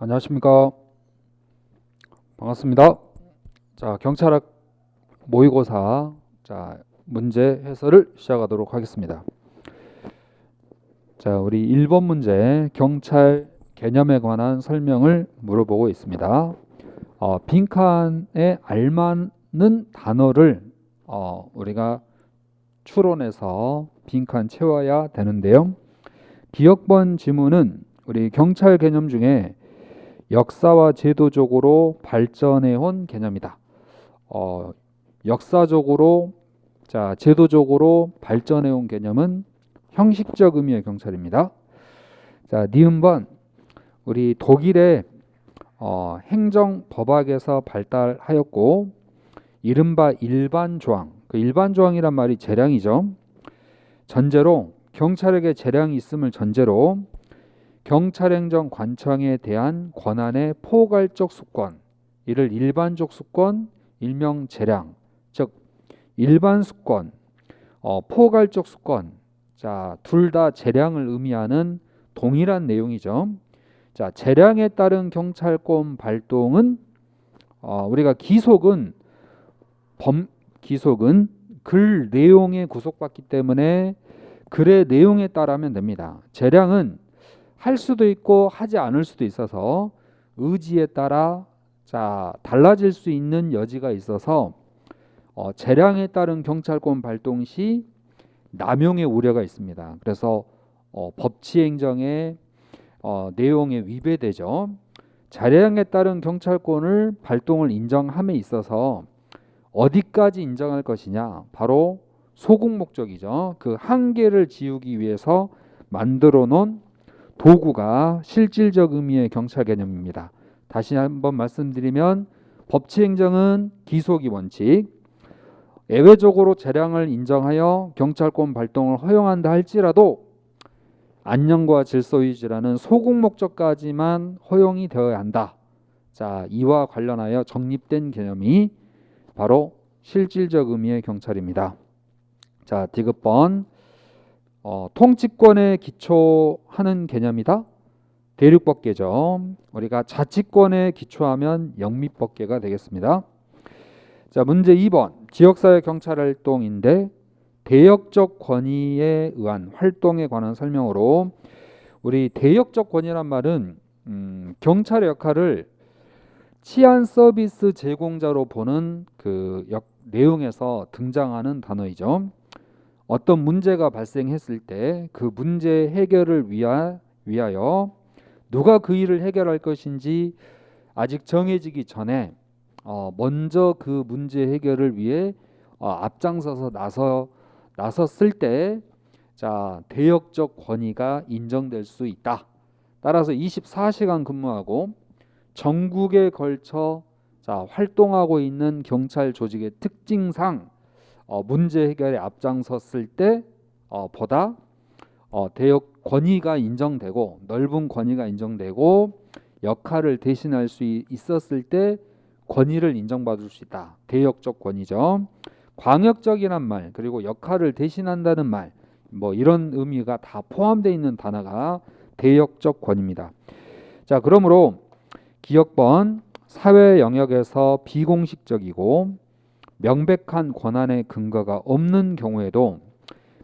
안녕하십니까. 반갑습니다. 자, 경찰학 모의고사 문제 해설을 시작하도록 하겠습니다. 자, 우리 1번 문제 경찰 개념에 관한 설명을 물어보고 있습니다. 빈칸에 알맞는 단어를 우리가 추론해서 빈칸 채워야 되는데요. 기억번 지문은 우리 경찰 개념 중에 역사와 제도적으로 발전해 온 개념이다. 역사적으로 제도적으로 발전해 온 개념은 형식적 의미의 경찰입니다. 자, 니은번 우리 독일의 행정 법학에서 발달하였고 이른바 일반 조항, 그 일반 조항이란 말이 재량이죠. 전제로 경찰에게 재량이 있음을 전제로 경찰행정관청에 대한 권한의 포괄적 수권, 이를 일반적 수권, 일명 재량, 즉 일반 수권, 포괄적 수권, 둘 다 재량을 의미하는 동일한 내용이죠. 자, 재량에 따른 경찰권 발동은 우리가 기속은 글 내용에 구속받기 때문에 글의 내용에 따라하면 됩니다. 재량은 할 수도 있고 하지 않을 수도 있어서 의지에 따라 달라질 수 있는 여지가 있어서 재량에 따른 경찰권 발동 시 남용의 우려가 있습니다. 그래서 법치행정의 내용에 위배되죠. 재량에 따른 경찰권을 발동을 인정함에 있어서 어디까지 인정할 것이냐, 바로 소극 목적이죠. 그 한계를 지우기 위해서 만들어 놓은 도구가 실질적 의미의 경찰 개념입니다. 다시 한번 말씀드리면 법치행정은 기소기 원칙, 예외적으로 재량을 인정하여 경찰권 발동을 허용한다 할지라도 안녕과 질서 유지라는 소극 목적까지만 허용이 되어야 한다. 자, 이와 관련하여 정립된 개념이 바로 실질적 의미의 경찰입니다. 자, 디귿번 통치권에 기초하는 개념이다. 대륙법계죠. 우리가 자치권에 기초하면 영미법계가 되겠습니다. 자, 문제 2번 지역사회 경찰활동인데 대역적 권위에 의한 활동에 관한 설명으로, 우리 대역적 권위란 말은 경찰의 역할을 치안 서비스 제공자로 보는 그 내용에서 등장하는 단어이죠. 어떤 문제가 발생했을 때 그 문제 해결을 위하여 누가 그 일을 해결할 것인지 아직 정해지기 전에 먼저 그 문제 해결을 위해 앞장서서 나섰을 때 대역적 권위가 인정될 수 있다. 따라서 24시간 근무하고 전국에 걸쳐 활동하고 있는 경찰 조직의 특징상 문제 해결에 앞장섰을 때 보다 대역 권위가 인정되고 넓은 권위가 인정되고 역할을 대신할 수 있었을 때 권위를 인정받을 수 있다. 대역적 권위죠. 광역적이란 말, 그리고 역할을 대신한다는 말, 이런 의미가 다 포함되어 있는 단어가 대역적 권위입니다. 자, 그러므로 기억번 사회 영역에서 비공식적이고 명백한 권한의 근거가 없는 경우에도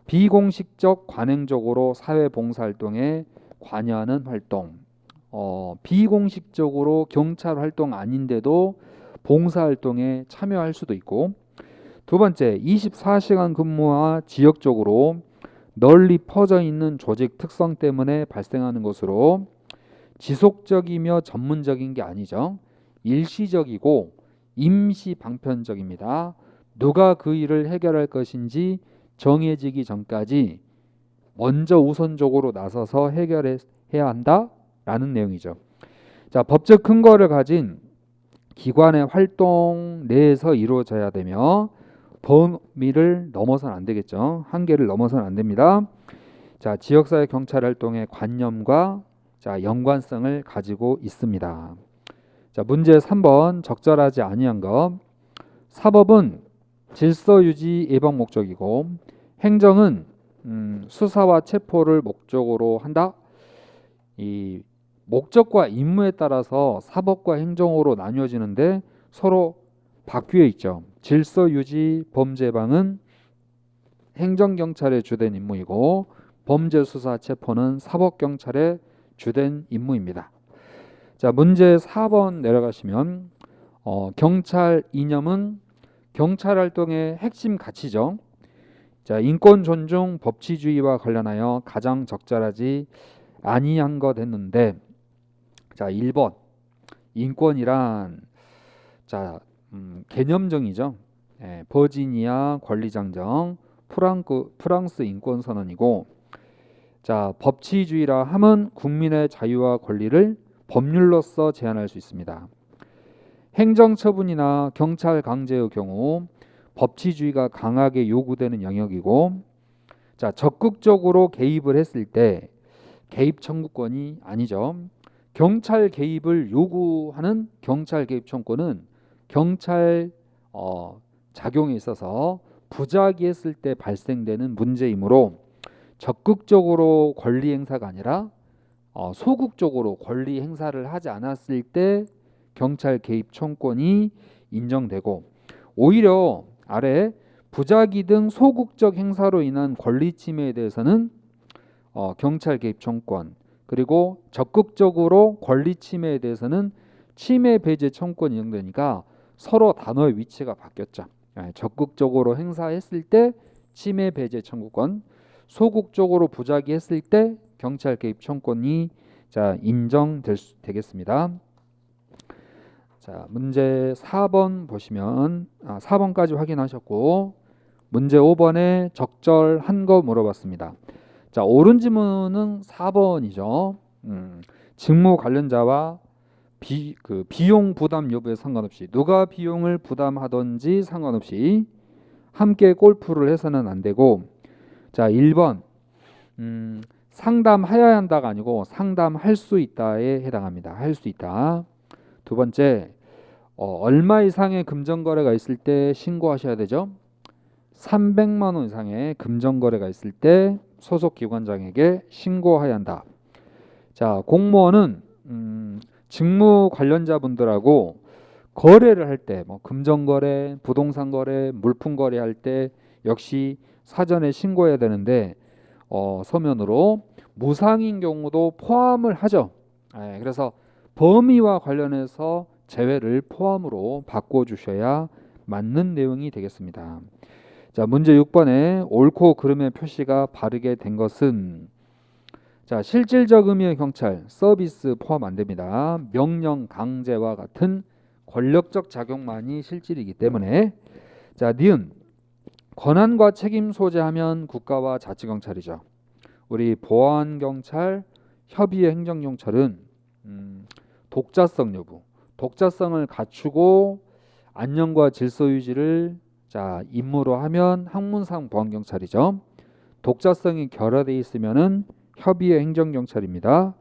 비공식적 관행적으로 사회 봉사활동에 관여하는 활동, 비공식적으로 경찰 활동 아닌데도 봉사활동에 참여할 수도 있고, 두 번째 24시간 근무와 지역적으로 널리 퍼져 있는 조직 특성 때문에 발생하는 것으로 지속적이며 전문적인 게 아니죠. 일시적이고 임시 방편적입니다. 누가 그 일을 해결할 것인지 정해지기 전까지 먼저 우선적으로 나서서 해결해야 한다라는 내용이죠. 자, 법적 근거를 가진 기관의 활동 내에서 이루어져야 되며 범위를 넘어서는 안 되겠죠. 한계를 넘어서는 안 됩니다. 자, 지역사회 경찰 활동의 관념과 연관성을 가지고 있습니다. 자, 문제 3번 적절하지 아니한 것. 사법은 질서 유지 예방 목적이고 행정은 수사와 체포를 목적으로 한다. 이 목적과 임무에 따라서 사법과 행정으로 나뉘어지는데 서로 바뀌어 있죠. 질서 유지, 범죄 예방은 행정경찰의 주된 임무이고 범죄 수사 체포는 사법경찰의 주된 임무입니다. 자, 문제 4번 내려가시면 경찰 이념은 경찰 활동의 핵심 가치죠. 자, 인권 존중, 법치주의와 관련하여 가장 적절하지 아니한 것 했는데, 자, 1번 인권이란 자 개념정이죠. 버지니아 권리장정, 프랑스 인권선언이고, 자, 법치주의라 함은 국민의 자유와 권리를 법률로서 제한할 수 있습니다. 행정처분이나 경찰 강제의 경우 법치주의가 강하게 요구되는 영역이고, 자, 적극적으로 개입을 했을 때 개입 청구권이 아니죠. 경찰 개입을 요구하는 경찰 개입 청구는 경찰 작용에 있어서 부작위했을 때 발생되는 문제이므로 적극적으로 권리 행사가 아니라 소극적으로 권리 행사를 하지 않았을 때 경찰 개입 청구권이 인정되고, 오히려 아래 부작위 등 소극적 행사로 인한 권리 침해에 대해서는 경찰 개입 청구권, 그리고 적극적으로 권리 침해에 대해서는 침해 배제 청구권이 인정되니까 서로 단어의 위치가 바뀌었죠. 적극적으로 행사했을 때 침해 배제 청구권, 소극적으로 부작위했을 때 경찰 개입 청구권이 자 인정되겠습니다. 자, 문제 4번 보시면 4번까지 확인하셨고, 문제 5번에 적절한 거 물어봤습니다. 자, 옳은 지문은 4번이죠. 직무 관련자와 비용 부담 여부에 상관없이, 누가 비용을 부담하든지 상관없이 함께 골프를 해서는 안 되고, 자, 1번 상담하여야 한다가 아니고 상담할 수 있다에 해당합니다. 할 수 있다. 두 번째, 얼마 이상의 금전거래가 있을 때 신고하셔야 되죠. 300만 원 이상의 금전거래가 있을 때 소속 기관장에게 신고해야 한다. 자, 공무원은 직무 관련자분들하고 거래를 할 때, 뭐 금전거래, 부동산거래, 물품거래 할 때 역시 사전에 신고해야 되는데 서면으로 무상인 경우도 포함을 하죠. 그래서 범위와 관련해서 제외를 포함으로 바꿔주셔야 맞는 내용이 되겠습니다. 자, 문제 6번에 옳고 그름의 표시가 바르게 된 것은, 자, 실질적 의미의 경찰, 서비스 포함 안 됩니다. 명령, 강제와 같은 권력적 작용만이 실질이기 때문에. 자, 니은 권한과 책임 소재하면 국가와 자치경찰이죠. 우리 보안경찰, 협의의 행정경찰은 독자성 여부, 독자성을 갖추고 안녕과 질서 유지를 자 임무로 하면 학문상 보안경찰이죠. 독자성이 결여되어 있으면은 협의의 행정경찰입니다.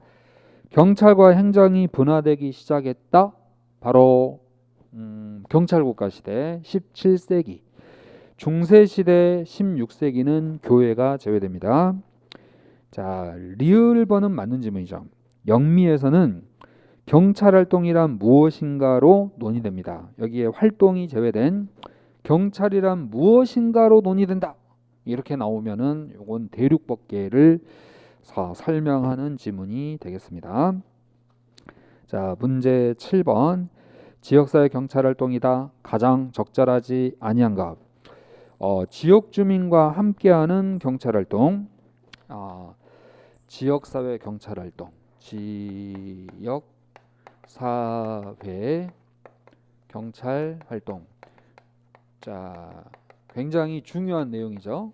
경찰과 행정이 분화되기 시작했다. 바로 경찰국가 시대 17세기, 중세시대 16세기는 교회가 제외됩니다. 자, 리을번은 맞는 지문이죠. 영미에서는 경찰 활동이란 무엇인가로 논의됩니다. 여기에 활동이 제외된 경찰이란 무엇인가로 논의된다. 이렇게 나오면은 요건 대륙법계를 설명하는 지문이 되겠습니다. 자, 문제 7번. 지역사회 경찰 활동이다. 가장 적절하지 아니한 것. 지역 주민과 함께하는 경찰 활동. 지역사회 경찰 활동. 지역 사회 경찰 활동. 자, 굉장히 중요한 내용이죠.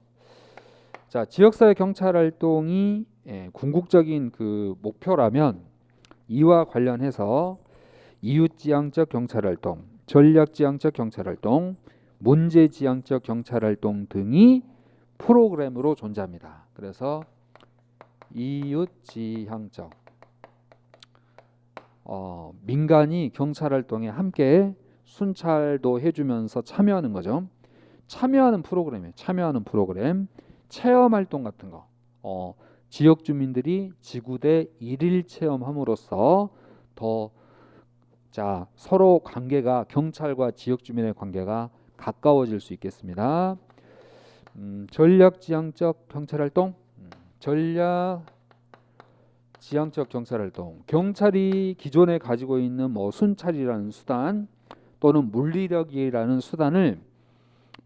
자, 지역사회 경찰 활동이 궁극적인 그 목표라면 이와 관련해서 이웃지향적 경찰 활동, 전략지향적 경찰 활동, 문제지향적 경찰 활동 등이 프로그램으로 존재합니다. 그래서 이웃지향적 민간이 경찰 활동에 함께 순찰도 해주면서 참여하는 거죠. 참여하는 프로그램이에요. 참여하는 프로그램, 체험 활동 같은 거, 지역 주민들이 지구대 일일 체험함으로써 더 서로 관계가 경찰과 지역 주민의 관계가 가까워질 수 있겠습니다. 전략지향적 경찰활동, 전략지향적 경찰활동. 경찰이 기존에 가지고 있는 순찰이라는 수단 또는 물리력이라는 수단을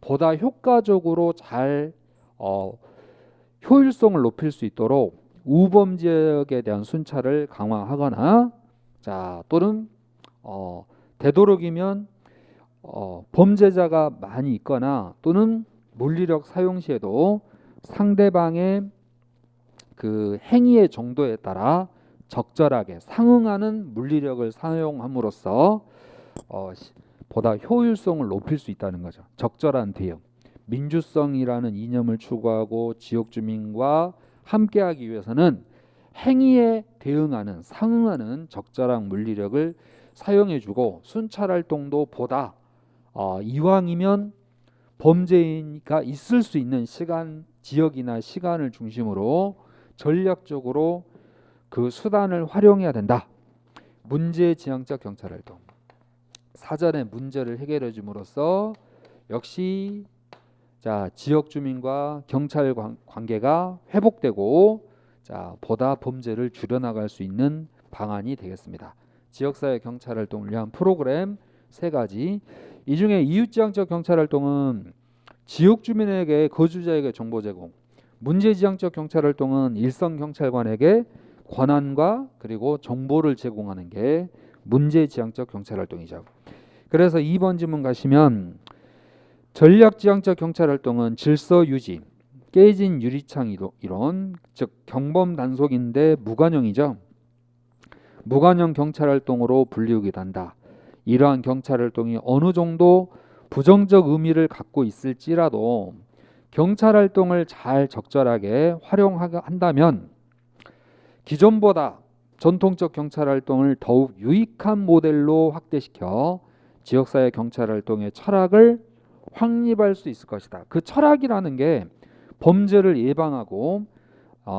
보다 효과적으로 잘 효율성을 높일 수 있도록 우범 지역에 대한 순찰을 강화하거나 또는 되도록이면 범죄자가 많이 있거나 또는 물리력 사용 시에도 상대방의 그 행위의 정도에 따라 적절하게 상응하는 물리력을 사용함으로써 보다 효율성을 높일 수 있다는 거죠. 적절한 대응. 민주성이라는 이념을 추구하고 지역 주민과 함께하기 위해서는 행위에 대응하는 상응하는 적절한 물리력을 사용해주고 순찰 활동도 보다 이왕이면 범죄가 있을 수 있는 지역이나 시간을 중심으로 전략적으로 그 수단을 활용해야 된다. 문제지향적 경찰활동. 사전에 문제를 해결해 줌으로써 역시 지역 주민과 경찰 관계가 회복되고 보다 범죄를 줄여나갈 수 있는 방안이 되겠습니다. 지역사회 경찰활동을 위한 프로그램 3가지. 이 중에 이웃지향적 경찰활동은 지역 주민에게 거주자에게 정보 제공, 문제지향적 경찰활동은 일선 경찰관에게 권한과 그리고 정보를 제공하는 게 문제지향적 경찰활동이죠. 그래서 2번 지문 가시면 전략지향적 경찰활동은 질서 유지, 깨진 유리창 이론, 즉 경범 단속인데 무관용이죠. 무관용 경찰활동으로 분류하기도 한다. 이러한 경찰활동이 어느 정도 부정적 의미를 갖고 있을지라도 경찰활동을 잘 적절하게 활용한다면 기존보다 전통적 경찰활동을 더욱 유익한 모델로 확대시켜 지역사회 경찰활동의 철학을 확립할 수 있을 것이다. 그 철학이라는 게 범죄를 예방하고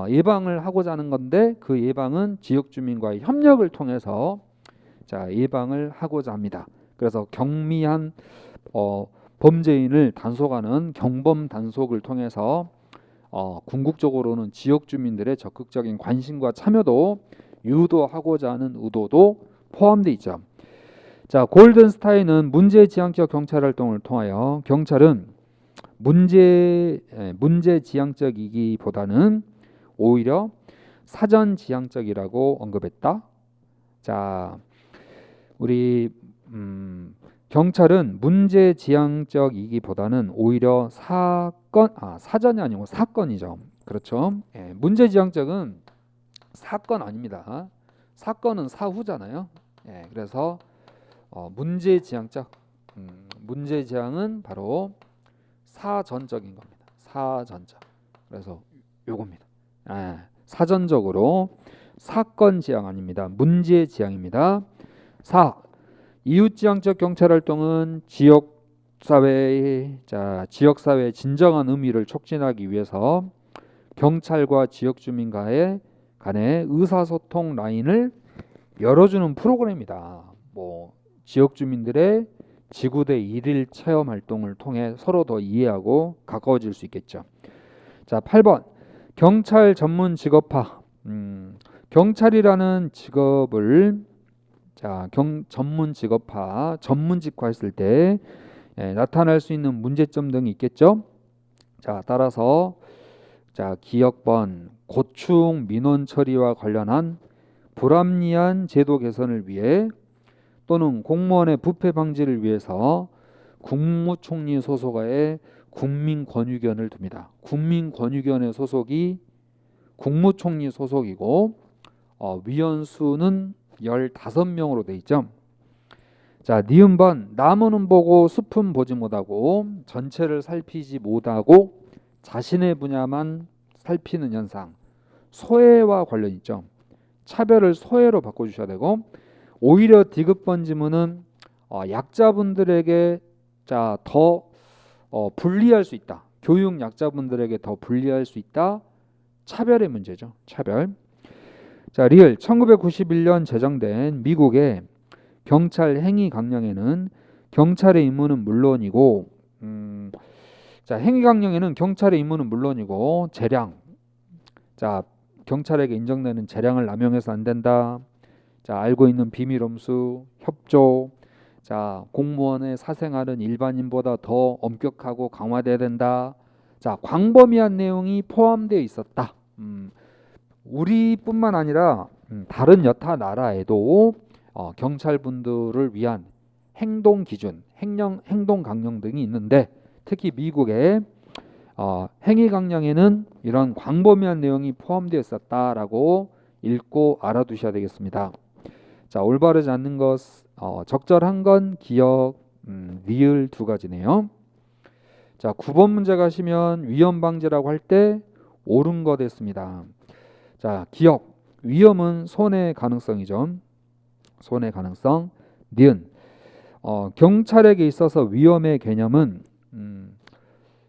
예방을 하고자 하는 건데 그 예방은 지역 주민과의 협력을 통해서 예방을 하고자 합니다. 그래서 경미한 범죄인을 단속하는 경범 단속을 통해서 궁극적으로는 지역 주민들의 적극적인 관심과 참여도 유도하고자 하는 의도도 포함되어 있죠. 골든스타인은 문제지향적 경찰활동을 통하여 경찰은 문제지향적이기보다는 오히려 사전지향적이라고 언급했다. 우리 경찰은 문제지향적이기보다는 오히려 사전이 아니고 사건이죠. 그렇죠. 문제지향적은 사건 아닙니다. 사건은 사후잖아요. 그래서 문제지향은 바로 사전적인 겁니다. 사전적. 그래서 요겁니다. 사전적으로 사건 지향 아닙니다. 문제 지향입니다. 4. 이웃지향적 경찰활동은 지역사회의 진정한 의미를 촉진하기 위해서 경찰과 지역 주민 간의 의사소통 라인을 열어주는 프로그램이다. 지역 주민들의 지구대 일일 체험 활동을 통해 서로 더 이해하고 가까워질 수 있겠죠. 8번 경찰 전문 직업화. 경찰이라는 직업을 전문 직업화, 전문직화했을 때 나타날 수 있는 문제점 등이 있겠죠. 따라서 기억번 고충 민원 처리와 관련한 불합리한 제도 개선을 위해 또는 공무원의 부패 방지를 위해서 국무총리 소속하에 국민권익위원을 둡니다. 국민권익위원회 소속이 국무총리 소속이고 위원 수는 15명으로 돼 있죠. 니은번 나무는 보고 숲은 보지 못하고 전체를 살피지 못하고 자신의 분야만 살피는 현상, 소외와 관련 있죠. 차별을 소외로 바꿔주셔야 되고 오히려 디귿번 지문은 약자분들에게 더 불리할 수 있다. 교육 약자분들에게 더 불리할 수 있다. 차별의 문제죠. 차별. 자, 리을 1991년 제정된 미국의 경찰 행위 강령에는 경찰의 임무는 물론이고 자, 행위 강령에는 경찰의 임무는 물론이고 재량. 자, 경찰에게 인정되는 재량을 남용해서 안 된다. 자, 알고 있는 비밀 엄수, 협조. 자, 공무원의 사생활은 일반인보다 더 엄격하고 강화돼야 된다. 자, 광범위한 내용이 포함되어 있었다. 우리뿐만 아니라 다른 여타 나라에도 경찰분들을 위한 행동 기준, 행동 강령 등이 있는데 특히 미국의 행위 강령에는 이런 광범위한 내용이 포함되어 있었다라고 읽고 알아두셔야 되겠습니다. 자, 올바르지 않는 것, 적절한 건 기억, 리을 두 가지네요. 자, 9번 문제 가시면 위험 방지라고 할 때 옳은 거 됐습니다. 자, 기억, 위험은 손해 가능성이죠. 손해 가능성. 니은, 경찰에게 있어서 위험의 개념은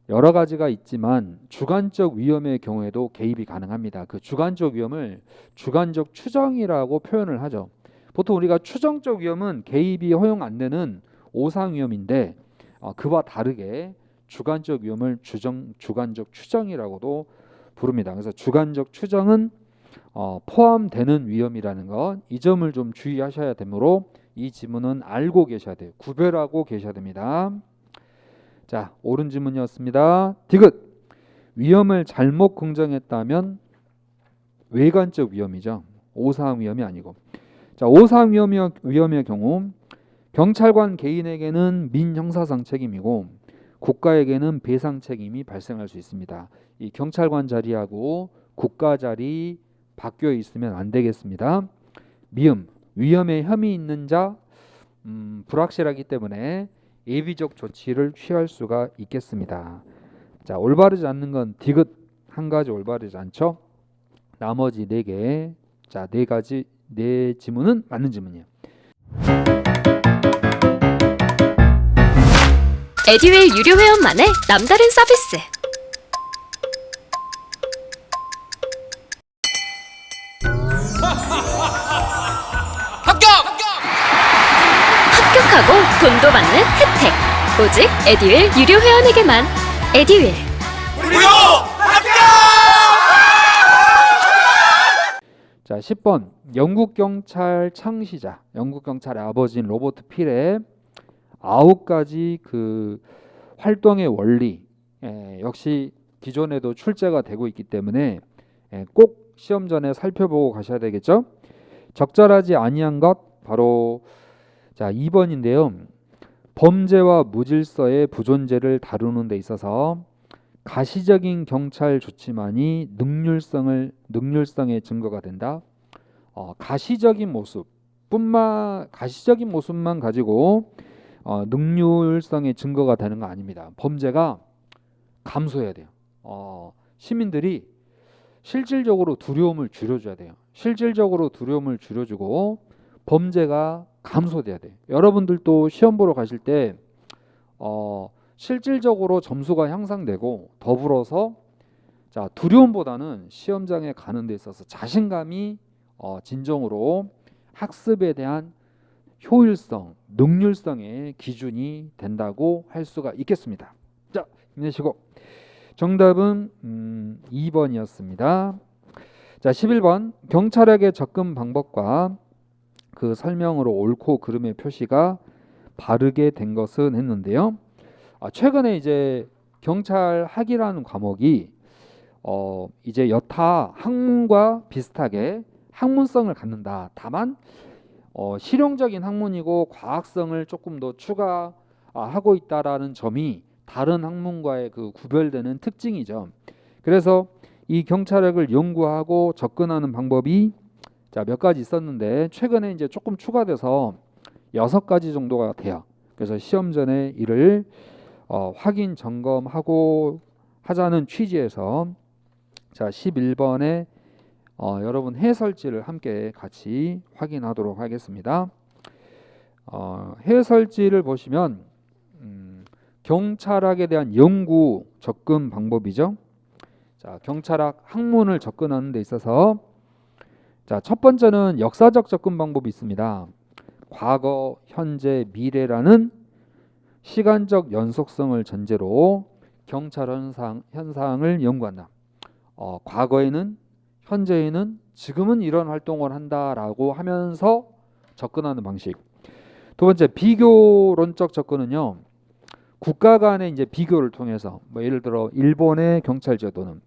여러 가지가 있지만 주관적 위험의 경우에도 개입이 가능합니다. 그 주관적 위험을 주관적 추정이라고 표현을 하죠. 보통 우리가 추정적 위험은 개입이 허용 안 되는 오상 위험인데 그와 다르게 주관적 위험을 주관적 추정이라고도 부릅니다. 그래서 주관적 추정은 포함되는 위험이라는 것, 이 점을 좀 주의하셔야 되므로 이 지문은 알고 계셔야 돼요. 구별하고 계셔야 됩니다. 자, 옳은 지문이었습니다. 디귿. 위험을 잘못 긍정했다면 외관적 위험이죠. 오상 위험이 아니고. 자, 오상 위험의 경우 경찰관 개인에게는 민형사상 책임이고 국가에게는 배상 책임이 발생할 수 있습니다. 이 경찰관 자리하고 국가 자리 바뀌어 있으면 안 되겠습니다. 미음. 위험에 혐의 있는 자 불확실하기 때문에 예비적 조치를 취할 수가 있겠습니다. 자, 올바르지 않는 건 디귿 한 가지 올바르지 않죠. 나머지 4개. 자, 4가지 4지문은 맞는 지문이에요. 에듀윌 유료 회원만의 남다른 서비스. 합격하고 돈도 받는 혜택. 오직 에듀윌 유료 회원에게만. 에듀윌. 무료 합격! 자, 10번. 영국 경찰 창시자, 영국 경찰의 아버지인 로버트 필의 9가지 그 활동의 원리, 역시 기존에도 출제가 되고 있기 때문에 꼭 시험 전에 살펴보고 가셔야 되겠죠. 적절하지 아니한 것 바로 자 2번인데요. 범죄와 무질서의 부존재를 다루는 데 있어서 가시적인 경찰 조치만이 능률성의 증거가 된다. 가시적인 모습만 가지고 능률성의 증거가 되는 거 아닙니다. 범죄가 감소해야 돼요. 시민들이 실질적으로 두려움을 줄여줘야 돼요. 실질적으로 두려움을 줄여주고 범죄가 감소돼야 돼요. 여러분들도 시험 보러 가실 때 실질적으로 점수가 향상되고 더불어서 자 두려움보다는 시험장에 가는 데 있어서 자신감이 진정으로 학습에 대한 효율성, 능률성의 기준이 된다고 할 수가 있겠습니다. 자, 힘내시고 정답은 2번이었습니다. 자, 11번 경찰에게 접근 방법과 그 설명으로 옳고 그름의 표시가 바르게 된 것은 했는데요. 최근에 이제 경찰학이라는 과목이 이제 여타 학문과 비슷하게 학문성을 갖는다. 다만 실용적인 학문이고 과학성을 조금 더 추가하고 있다라는 점이 다른 학문과의 그 구별되는 특징이죠. 그래서 이 경찰학을 연구하고 접근하는 방법이 자, 몇 가지 있었는데 최근에 이제 조금 추가돼서 6가지 정도가 돼요. 그래서 시험 전에 이를 확인 점검하고 하자는 취지에서 자 11번에 여러분 해설지를 함께 같이 확인하도록 하겠습니다. 해설지를 보시면 경찰학에 대한 연구 접근 방법이죠. 자, 경찰학 학문을 접근하는 데 있어서 자, 첫 번째는 역사적 접근 방법이 있습니다. 과거, 현재, 미래라는 시간적 연속성을 전제로 경찰 현상을 연구한다. 과거에는, 현재에는, 지금은 이런 활동을 한다라고 하면서 접근하는 방식. 두 번째, 비교론적 접근은요. 국가 간의 이제 비교를 통해서 뭐 예를 들어 일본의 경찰 제도는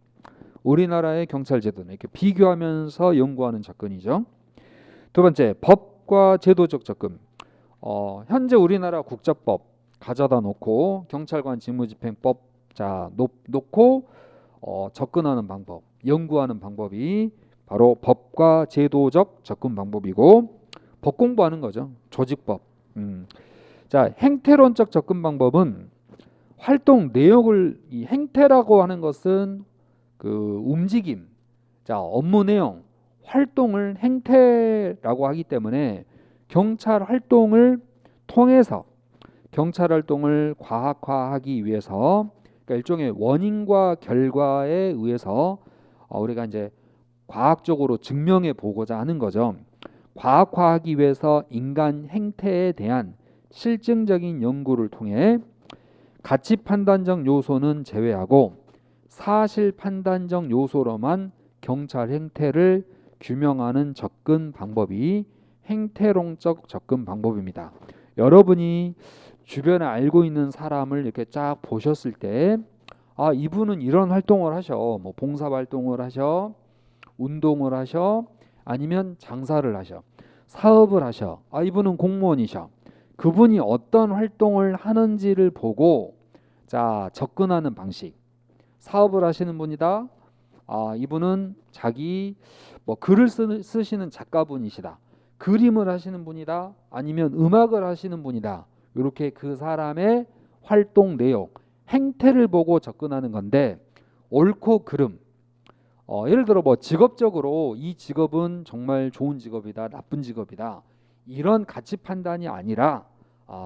우리나라의 경찰 제도는 이렇게 비교하면서 연구하는 접근이죠. 두 번째, 법과 제도적 접근. 현재 우리나라 국자법 가져다 놓고 경찰관 직무집행법 놓고 접근하는 방법, 연구하는 방법이 바로 법과 제도적 접근 방법이고 법 공부하는 거죠. 조직법. 자, 행태론적 접근 방법은 활동 내역을 이 행태라고 하는 것은 그 움직임, 자, 업무 내용, 활동을 행태라고 하기 때문에 경찰 활동을 통해서 경찰 활동을 과학화하기 위해서 그러니까 일종의 원인과 결과에 의해서 우리가 이제 과학적으로 증명해 보고자 하는 거죠. 과학화하기 위해서 인간 행태에 대한 실증적인 연구를 통해 가치 판단적 요소는 제외하고 사실 판단적 요소로만 경찰 행태를 규명하는 접근 방법이 행태론적 접근 방법입니다. 여러분이 주변에 알고 있는 사람을 이렇게 쫙 보셨을 때 이분은 이런 활동을 하셔. 뭐 봉사 활동을 하셔. 운동을 하셔. 아니면 장사를 하셔. 사업을 하셔. 이분은 공무원이셔. 그분이 어떤 활동을 하는지를 보고 자, 접근하는 방식. 사업을 하시는 분이다. 이분은 자기 뭐 글을 쓰시는 작가분이시다. 그림을 하시는 분이다. 아니면 음악을 하시는 분이다. 이렇게 그 사람의 활동 내용, 행태를 보고 접근하는 건데 옳고 그름. 예를 들어 뭐 직업적으로 이 직업은 정말 좋은 직업이다, 나쁜 직업이다. 이런 가치 판단이 아니라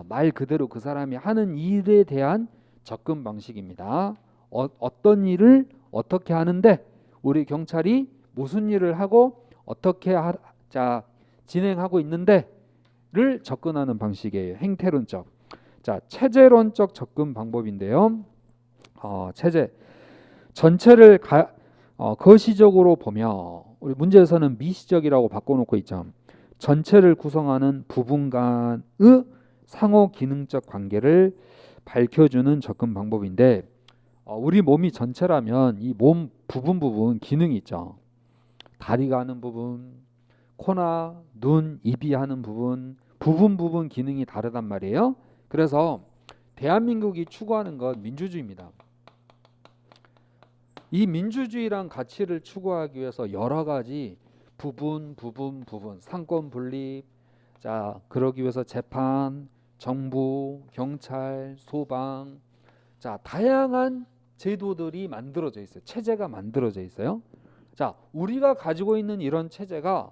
말 그대로 그 사람이 하는 일에 대한 접근 방식입니다. 어떤 일을 어떻게 하는데 우리 경찰이 무슨 일을 하고 어떻게 진행하고 있는데를 접근하는 방식이에요. 행태론적. 자, 체제론적 접근 방법인데요. 체제 전체를 거시적으로 보며 우리 문제에서는 미시적이라고 바꿔놓고 있죠. 전체를 구성하는 부분 간의 상호 기능적 관계를 밝혀주는 접근 방법인데 우리 몸이 전체라면 이 몸 부분 기능이 있죠. 다리가 하는 부분, 코나 눈, 입이 하는 부분 기능이 다르단 말이에요. 그래서 대한민국이 추구하는 건 민주주의입니다. 이 민주주의란 가치를 추구하기 위해서 여러 가지 부분, 상권 분립, 자, 그러기 위해서 재판, 정부, 경찰, 소방, 자, 다양한 제도들이 만들어져 있어요. 체제가 만들어져 있어요. 자, 우리가 가지고 있는 이런 체제가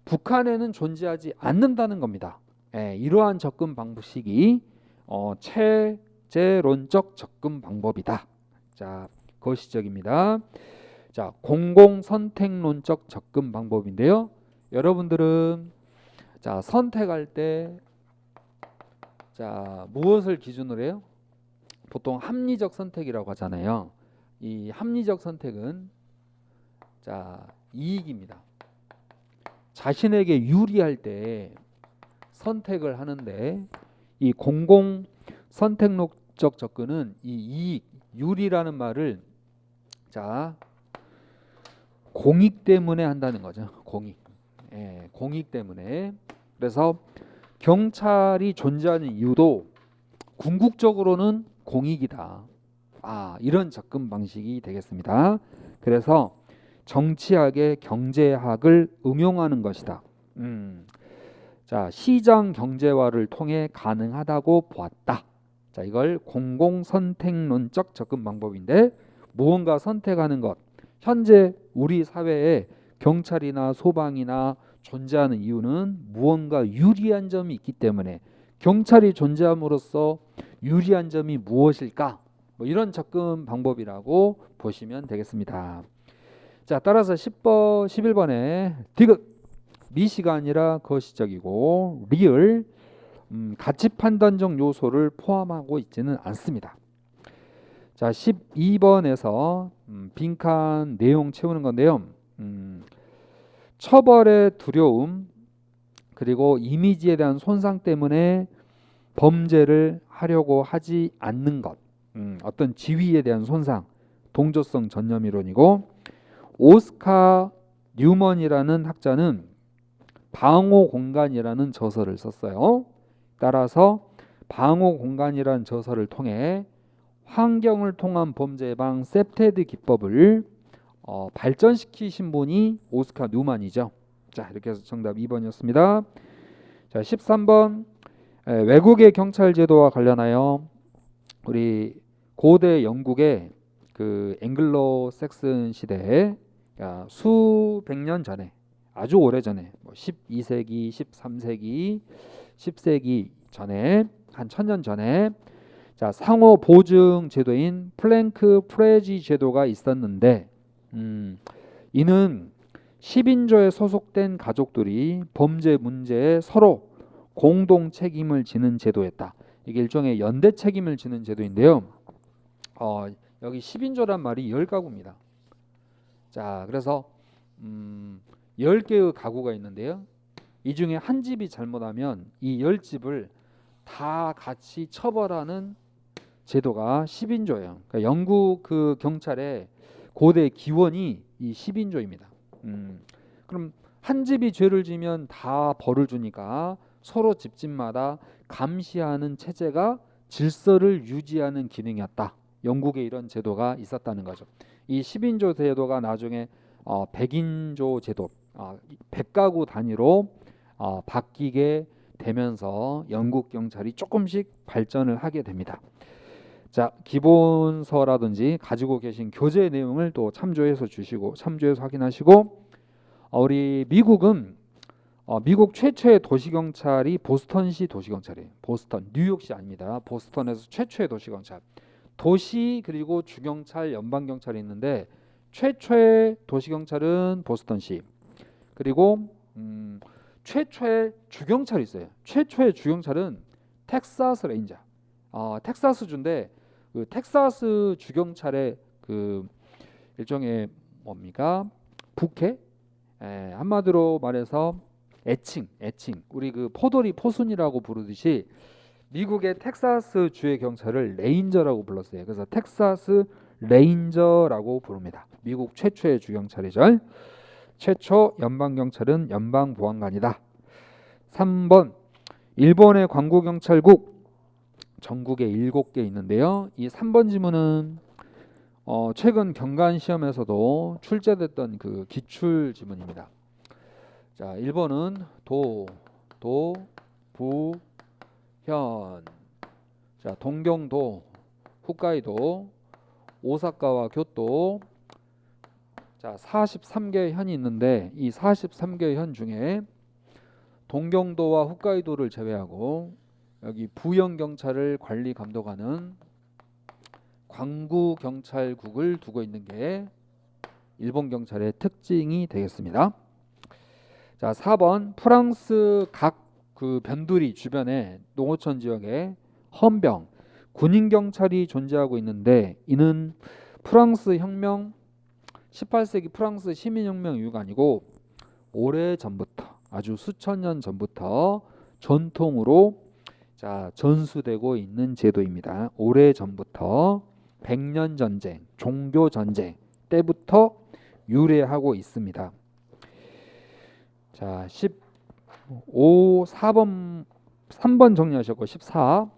북한에는 존재하지 않는다는 겁니다. 이러한 접근 방식이 체제론적 접근 방법이다. 자, 거시적입니다. 자, 공공선택론적 접근 방법인데요. 여러분들은 자, 선택할 때 자, 무엇을 기준으로 해요? 보통 합리적 선택이라고 하잖아요. 이 합리적 선택은 자, 이익입니다. 자신에게 유리할 때 선택을 하는데 이 공공 선택론적 접근은 이 이익, 유리라는 말을 자, 공익 때문에 한다는 거죠. 공익. 공익 때문에. 그래서 경찰이 존재하는 이유도 궁극적으로는 공익이다. 이런 접근 방식이 되겠습니다. 그래서 정치학의 경제학을 응용하는 것이다. 자, 시장 경제화를 통해 가능하다고 보았다. 자, 이걸 공공선택론적 접근 방법인데 무언가 선택하는 것. 현재 우리 사회에 경찰이나 소방이나 존재하는 이유는 무언가 유리한 점이 있기 때문에 경찰이 존재함으로써 유리한 점이 무엇일까? 뭐 이런 접근 방법이라고 보시면 되겠습니다. 자, 따라서 10번, 11번에 디귿 미시가 아니라 거시적이고 리을 가치 판단적 요소를 포함하고 있지는 않습니다. 자, 12번에서 빈칸 내용 채우는 건데요. 처벌의 두려움 그리고 이미지에 대한 손상 때문에 범죄를 하려고 하지 않는 것, 어떤 지위에 대한 손상, 동조성 전념 이론이고, 오스카 뉴먼이라는 학자는 방호 공간이라는 저서를 썼어요. 따라서 방호 공간이라는 저서를 통해 환경을 통한 범죄 예방 셉테드 기법을 발전시키신 분이 오스카 뉴먼이죠. 자, 이렇게 해서 정답 2번이었습니다. 자, 13번 외국의 경찰 제도와 관련하여 우리 고대 영국의 그 앵글로 섹슨 시대에 수백 년 전에 아주 오래 전에 12세기, 13세기, 10세기 전에 한 1000년 전에 자, 상호 보증 제도인 플랭크 프레지 제도가 있었는데 이는 10인조에 소속된 가족들이 범죄 문제에 서로 공동 책임을 지는 제도였다. 이게 일종의 연대 책임을 지는 제도인데요. 여기 10인조란 말이 10가구입니다. 자, 그래서 10개의 가구가 있는데요. 이 중에 한 집이 잘못하면 이 10집을 다 같이 처벌하는 제도가 10인조예요. 그러니까 영국 그 경찰의 고대 기원이 이 10인조입니다. 그럼 한 집이 죄를 지면 다 벌을 주니까 서로 집집마다 감시하는 체제가 질서를 유지하는 기능이었다. 영국에 이런 제도가 있었다는 거죠. 이 10인조 제도가 나중에 100인조 제도, 100가구 단위로 바뀌게 되면서 영국 경찰이 조금씩 발전을 하게 됩니다. 자, 기본서라든지 가지고 계신 교재 내용을 또 참조해서 확인하시고, 우리 미국은 미국 최초의 도시경찰이 보스턴시 도시경찰이에요. 보스턴, 뉴욕시 아닙니다. 보스턴에서 최초의 도시경찰. 도시 그리고 주경찰, 연방경찰이 있는데 최초의 도시경찰은 보스턴시. 그리고 최초의 주경찰이 있어요. 최초의 주경찰은 텍사스 레인저. 텍사스주인데 그 텍사스 주경찰의 그 일종의 뭡니까? 부캐? 한마디로 말해서 애칭. 우리 그 포순이라고 부르듯이 미국의 텍사스 주의 경찰을 레인저라고 불렀어요. 그래서 텍사스 레인저라고 부릅니다. 미국 최초의 주경찰이죠. 최초 연방경찰은 연방보안관이다. 3번 일본의 광고경찰국 전국에 7개 있는데요. 이 3번 지문은 최근 경관 시험에서도 출제됐던 그 기출 지문입니다. 자, 1번은 도, 부, 현. 자, 동경도, 홋카이도, 오사카와 교토. 자, 43개의 현이 있는데 이 43개의 현 중에 동경도와 홋카이도를 제외하고 여기 부영 경찰을 관리 감독하는 광구 경찰국을 두고 있는 게 일본 경찰의 특징이 되겠습니다. 자, 4번 프랑스 각 그 변두리 주변에 농어촌 지역에 헌병 군인 경찰이 존재하고 있는데 이는 프랑스 혁명 18세기 프랑스 시민혁명 이후가 아니고 오래 전부터 아주 수천 년 전부터 전통으로 전수되고 있는 제도입니다. 오래 전부터 100년 전쟁, 종교 전쟁 때부터 유래하고 있습니다. 자, 3번 정리하셨고 14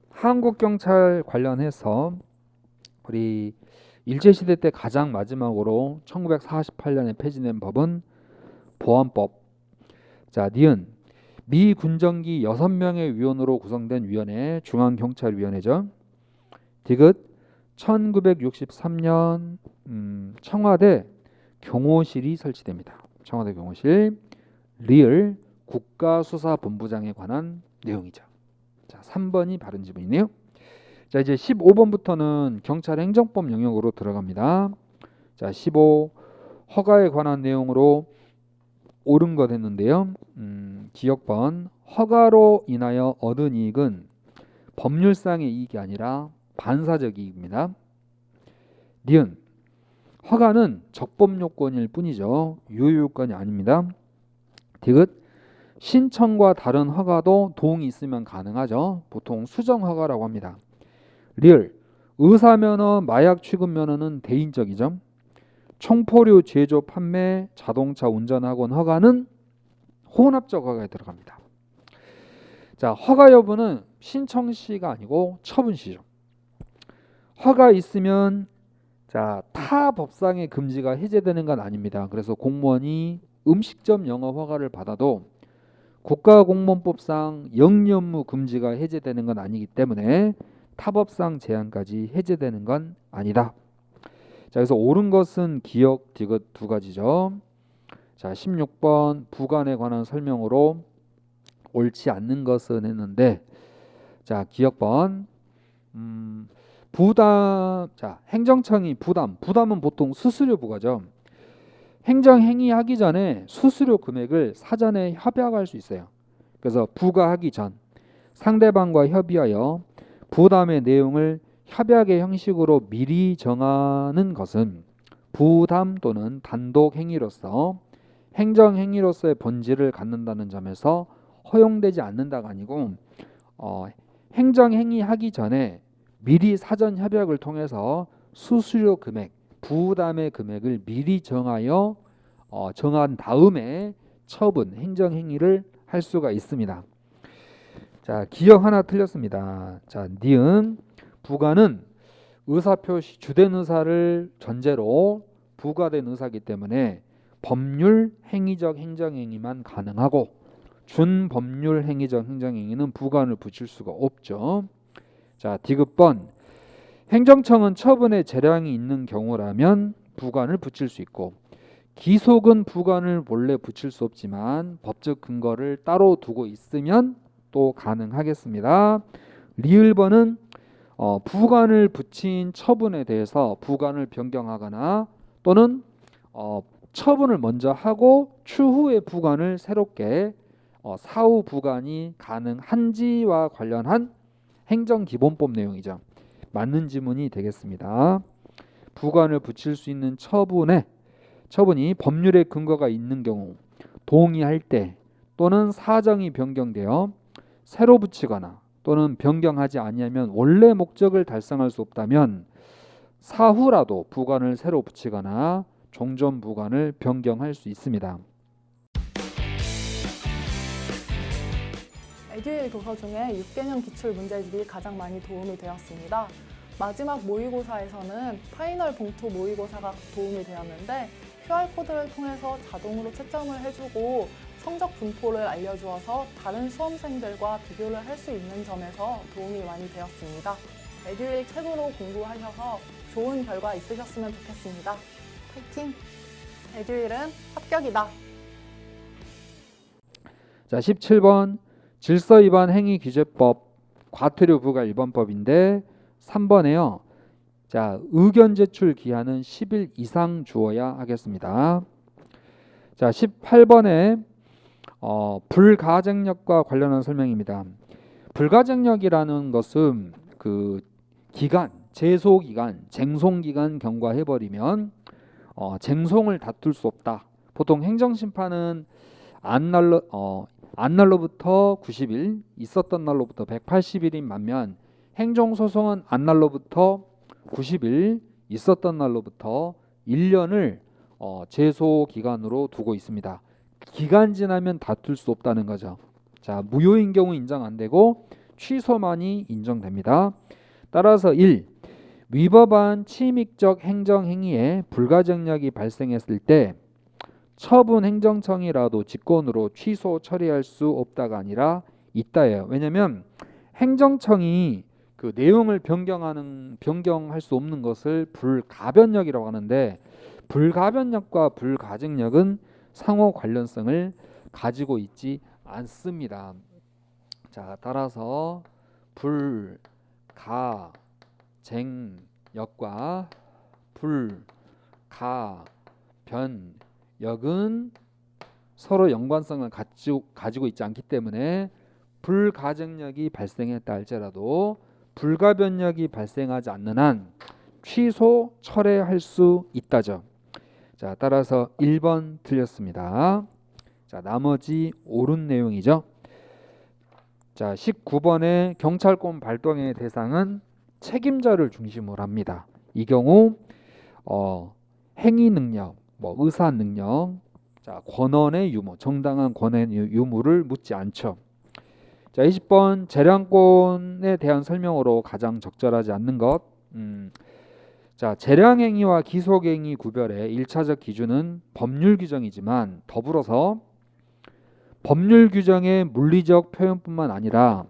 한국 경찰 관련해서 우리 일제시대 때 가장 마지막으로 1948년에 폐지된 법은 보안법. 자, 니은 미 군정기 6명의 위원으로 구성된 위원회 중앙경찰위원회죠. 디귿 1963년 청와대 경호실이 설치됩니다. 청와대 경호실. 리을 국가수사본부장에 관한 내용이죠. 자, 3번이 바른 지문이네요. 자, 이제 15번부터는 경찰 행정법 영역으로 들어갑니다. 자, 15 허가에 관한 내용으로 옳은 것 했는데요. 기억번 허가로 인하여 얻은 이익은 법률상의 이익이 아니라 반사적 이익입니다. 니은 허가는 적법 요건일 뿐이죠. 유효 요건이 아닙니다. 디귿 신청과 다른 허가도 도움이 있으면 가능하죠. 보통 수정 허가라고 합니다. 리을 의사면허, 마약 취급 면허는 대인적이죠. 총포류 제조, 판매, 자동차 운전학원 허가는 혼합적 허가에 들어갑니다. 자, 허가 여부는 신청 시가 아니고 처분 시죠. 허가 있으면 자, 타 법상의 금지가 해제되는 건 아닙니다. 그래서 공무원이 음식점 영업 허가를 받아도 국가공무원법상 영리업무 금지가 해제되는 건 아니기 때문에 타법상 제한까지 해제되는 건 아니다. 자, 그래서 옳은 것은 기억, 디귿 두 가지죠. 자, 16번 부관에 관한 설명으로 옳지 않는 것은 했는데, 자, 기억번 부담. 자, 행정청이 부담은 보통 수수료 부과죠. 행정행위 하기 전에 수수료 금액을 사전에 협약할 수 있어요. 그래서 부과하기 전 상대방과 협의하여 부담의 내용을 협약의 형식으로 미리 정하는 것은 부담 또는 단독 행위로서 행정행위로서의 본질을 갖는다는 점에서 허용되지 않는다가 아니고 행정행위 하기 전에 미리 사전 협약을 통해서 수수료 금액, 부담의 금액을 미리 정하여 정한 다음에 처분, 행정행위를 할 수가 있습니다. 자, 기억 하나 틀렸습니다. 자, 니은 부과는 의사표시, 주된 의사를 전제로 부과된 의사이기 때문에 법률 행위적 행정행위만 가능하고 준법률 행위적 행정행위는 부관을 붙일 수가 없죠. 자, 디귿번 행정청은 처분에 재량이 있는 경우라면 부관을 붙일 수 있고 기속은 부관을 원래 붙일 수 없지만 법적 근거를 따로 두고 있으면 또 가능하겠습니다. 리을번은 부관을 붙인 처분에 대해서 부관을 변경하거나 또는 처분을 먼저 하고 추후에 부관을 새롭게 사후 부관이 가능한지와 관련한 행정기본법 내용이죠. 맞는 지문이 되겠습니다. 부관을 붙일 수 있는 처분이 법률의 근거가 있는 경우, 동의할 때 또는 사정이 변경되어 새로 붙이거나 또는 변경하지 아니하면 원래 목적을 달성할 수 없다면 사후라도 부관을 새로 붙이거나 종전 부관을 변경할 수 있습니다. 에듀윌 도서 중에 6개년 기출 문제집이 가장 많이 도움이 되었습니다. 마지막 모의고사에서는 파이널 봉투 모의고사가 도움이 되었는데 QR코드를 통해서 자동으로 채점을 해주고 성적 분포를 알려주어서 다른 수험생들과 비교를 할 수 있는 점에서 도움이 많이 되었습니다. 에듀윌 책으로 공부하셔서 좋은 결과 있으셨으면 좋겠습니다. 파이팅! 에듀윌은 합격이다. 자, 17번 질서위반 행위규제법 과태료 부과 1번법인데 3번에요. 자, 의견 제출 기한은 10일 이상 주어야 하겠습니다. 자, 18번에 불가쟁력과 관련한 설명입니다. 불가쟁력이라는 것은 그 기간, 제소 기간, 쟁송 기간 경과해버리면 쟁송을 다툴 수 없다. 보통 행정심판은 안날로부터 90일, 있었던 날로부터 180일인 반면 행정소송은 안날로부터 90일, 있었던 날로부터 1년을 제소 기간으로 두고 있습니다. 기간 지나면 다툴 수 없다는 거죠. 자, 무효인 경우 인정 안 되고 취소만이 인정됩니다. 따라서 1. 위법한 침입적 행정행위에 불가쟁력이 발생했을 때 처분 행정청이라도 직권으로 취소 처리할 수 없다가 아니라 있다예요. 왜냐하면 행정청이 그 내용을 변경할 수 없는 것을 불가변력이라고 하는데 불가변력과 불가쟁력은 상호 관련성을 가지고 있지 않습니다. 자, 따라서 쟁역과 불, 가, 변, 역은 서로 연관성을 가지고 있지 않기 때문에 불가정력이 발생했다 할지라도 불가변력이 발생하지 않는 한 취소, 철회할 수 있다죠. 자, 따라서 1번 틀렸습니다. 자, 나머지 옳은 내용이죠. 자, 19번의 경찰권 발동의 대상은 책임자를 중심으로 합니다. 이 경우 행위 능력, 의사 능력, 자, 권한의 유무, 정당한 권한의 유무를 묻지 않죠. 자, 20번 재량권에 대한 설명으로 가장 적절하지 않는 것. 자, 재량행위와 기속행위 구별의 1차적 기준은 법률 규정이지만 더불어서 법률 규정의 물리적 표현뿐만 아니라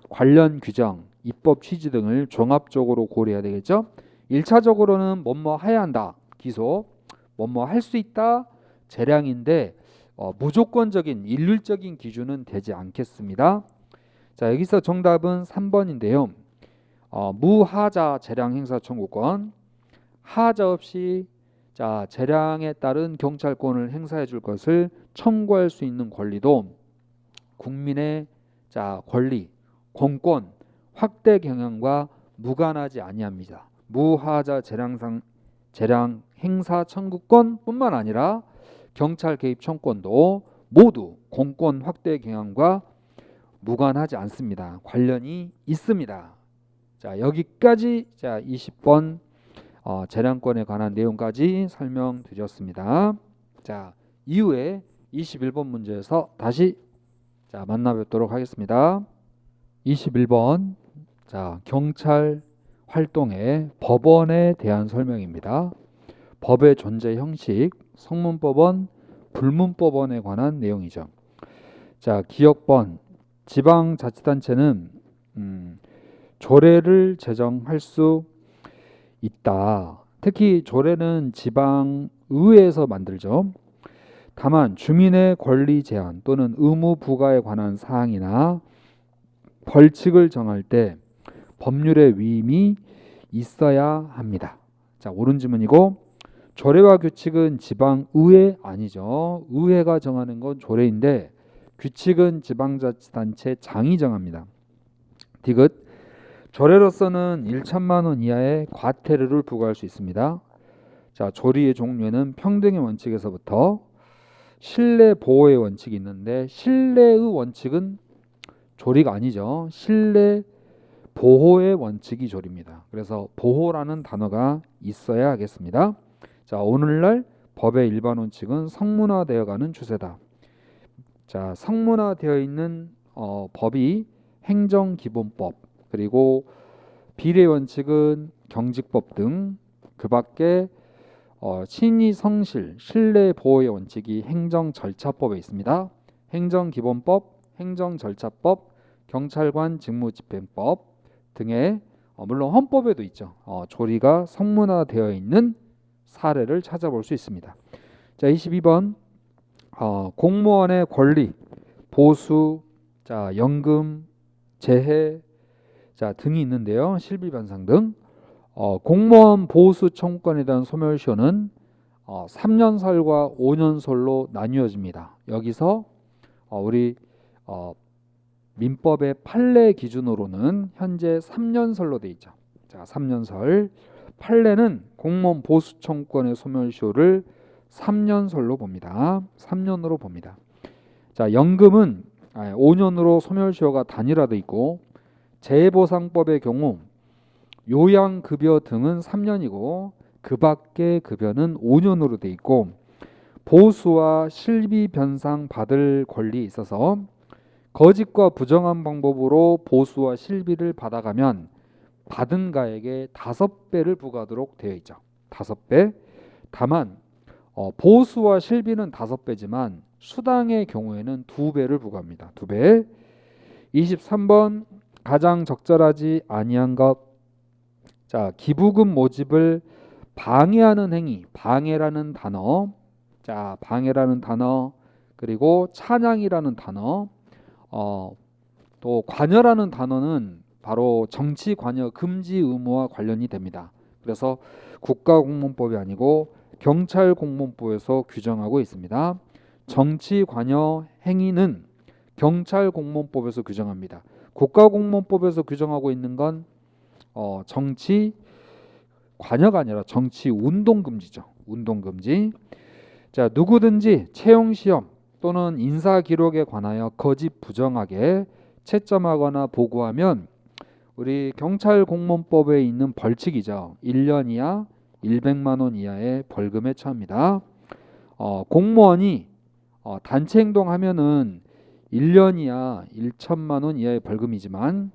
관련 규정, 입법 취지 등을 종합적으로 고려해야 되겠죠. 1차적으로는 뭐뭐 해야 한다, 기속, 뭐뭐 할 수 있다, 재량인데 무조건적인 일률적인 기준은 되지 않겠습니다. 자, 여기서 정답은 3번인데요. 무하자 재량 행사 청구권, 하자 없이 자, 재량에 따른 경찰권을 행사해 줄 것을 청구할 수 있는 권리도 국민의 자, 권리, 공권 확대 경향과 무관하지 아니합니다. 무하자 재량 행사 청구권뿐만 아니라 경찰 개입 청구권도 모두 공권 확대 경향과 무관하지 않습니다. 관련이 있습니다. 자, 여기까지 자 20번 재량권에 관한 내용까지 설명드렸습니다. 자, 이후에 21번 문제에서 다시 자 만나뵙도록 하겠습니다. 21번 자 경찰 활동의 법원에 대한 설명입니다. 법의 존재 형식, 성문법원, 불문법원에 관한 내용이죠. 자, 기억번 지방자치단체는 조례를 제정할 수 있다. 특히 조례는 지방의회에서 만들죠. 다만 주민의 권리 제한 또는 의무 부과에 관한 사항이나 벌칙을 정할 때 법률의 위임이 있어야 합니다. 자, 옳은 지문이고 조례와 규칙은 지방의회 아니죠. 의회가 정하는 건 조례인데 규칙은 지방자치단체장이 정합니다. 디귿 조례로서는 1천만 원 이하의 과태료를 부과할 수 있습니다. 자, 조리의 종류에는 평등의 원칙에서부터 신뢰 보호의 원칙이 있는데 신뢰의 원칙은 조리가 아니죠. 신뢰 보호의 원칙이 조리입니다. 그래서 보호라는 단어가 있어야 하겠습니다. 자, 오늘날 법의 일반 원칙은 성문화되어가는 추세다. 자, 성문화되어 있는 법이 행정기본법 그리고 비례 원칙은 경직법 등 그 밖에 친위 성실 신뢰 보호의 원칙이 행정절차법에 있습니다. 행정기본법, 행정절차법, 경찰관 직무집행법 등의 물론 헌법에도 있죠. 조리가 성문화되어 있는 사례를 찾아볼 수 있습니다. 자, 22번 공무원의 권리, 보수, 자, 연금, 재해 자 등이 있는데요. 실비변상 등 공무원 보수 청구권에 대한 소멸시효는 3년설과 5년설로 나뉘어집니다. 여기서 우리 민법의 판례 기준으로는 현재 3년설로 돼 있죠. 자, 3년설 판례는 공무원 보수 청구권의 소멸시효를 3년설로 봅니다. 3년으로 봅니다. 자, 연금은 5년으로 소멸시효가 단일화돼 있고 재해보상법의 경우 요양급여 등은 3년이고 그 밖의 급여는 5년으로 돼 있고 보수와 실비변상 받을 권리에 있어서 거짓과 부정한 방법으로 보수와 실비를 받아가면 받은 가액의 5배를 부과하도록 되어 있죠. 5배. 다만 보수와 실비는 5배지만 수당의 경우에는 2배를 부과합니다. 2배. 23번 가장 적절하지 아니한 것. 자, 기부금 모집을 방해하는 행위. 방해라는 단어. 자, 방해라는 단어. 그리고 찬양이라는 단어. 또 관여라는 단어는 바로 정치 관여 금지 의무와 관련이 됩니다. 그래서 국가공무원법이 아니고 경찰공무원법에서 규정하고 있습니다. 정치 관여 행위는 경찰공무원법에서 규정합니다. 국가공무원법에서 규정하고 있는 건 정치 관여가 아니라 정치 운동 금지죠. 운동 금지. 자, 누구든지 채용 시험 또는 인사 기록에 관하여 거짓 부정하게 채점하거나 보고하면 우리 경찰공무원법에 있는 벌칙이죠. 1년 이하 100만 원 이하의 벌금에 처합니다. 공무원이 단체 행동하면은 1년 이하 1천만 원 이하의 벌금이지만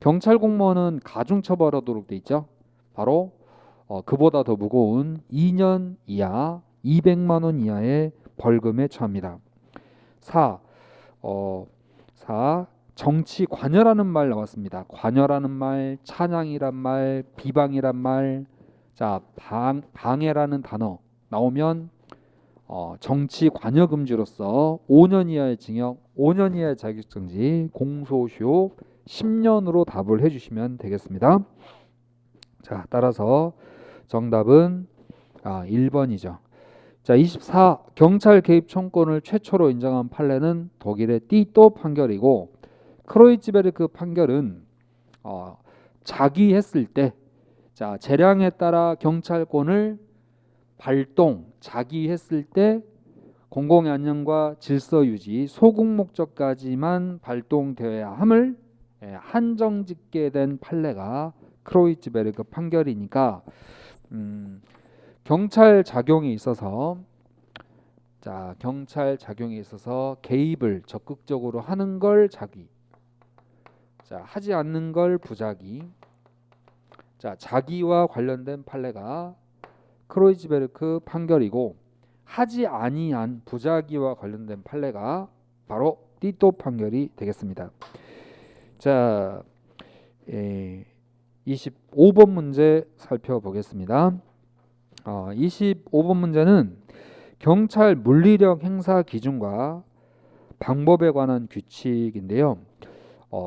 경찰 공무원은 가중처벌하도록 돼 있죠. 바로 그보다 더 무거운 2년 이하 200만 원 이하의 벌금에 처합니다. 4. 정치 관여라는 말 나왔습니다. 관여라는 말, 찬양이란 말, 비방이란 말, 자 방해라는 단어 나오면 정치 관여 금지로서 5년 이하의 징역, 5년 이하의 자격정지, 공소시효 10년으로 답을 해주시면 되겠습니다. 자, 따라서 정답은 1번이죠. 자, 24. 경찰 개입 청구권을 최초로 인정한 판례는 독일의 띠또 판결이고 크로이츠베르크 판결은 자기했을 때, 자 재량에 따라 경찰권을 발동, 자기했을 때 공공의 안녕과 질서 유지, 소국 목적까지만 발동되어야 함을 한정짓게 된 판례가 크로이츠베르크 판결이니까 경찰 작용에 있어서 개입을 적극적으로 하는 걸 자기, 자 하지 않는 걸 부자기, 자 자기와 관련된 판례가 크로이츠베르크 판결이고 하지 아니한 부자기와 관련된 판례가 바로 띠또 판결이 되겠습니다. 자, 25번 문제 살펴보겠습니다. 25번 문제는 경찰 물리력 행사 기준과 방법에 관한 규칙인데요.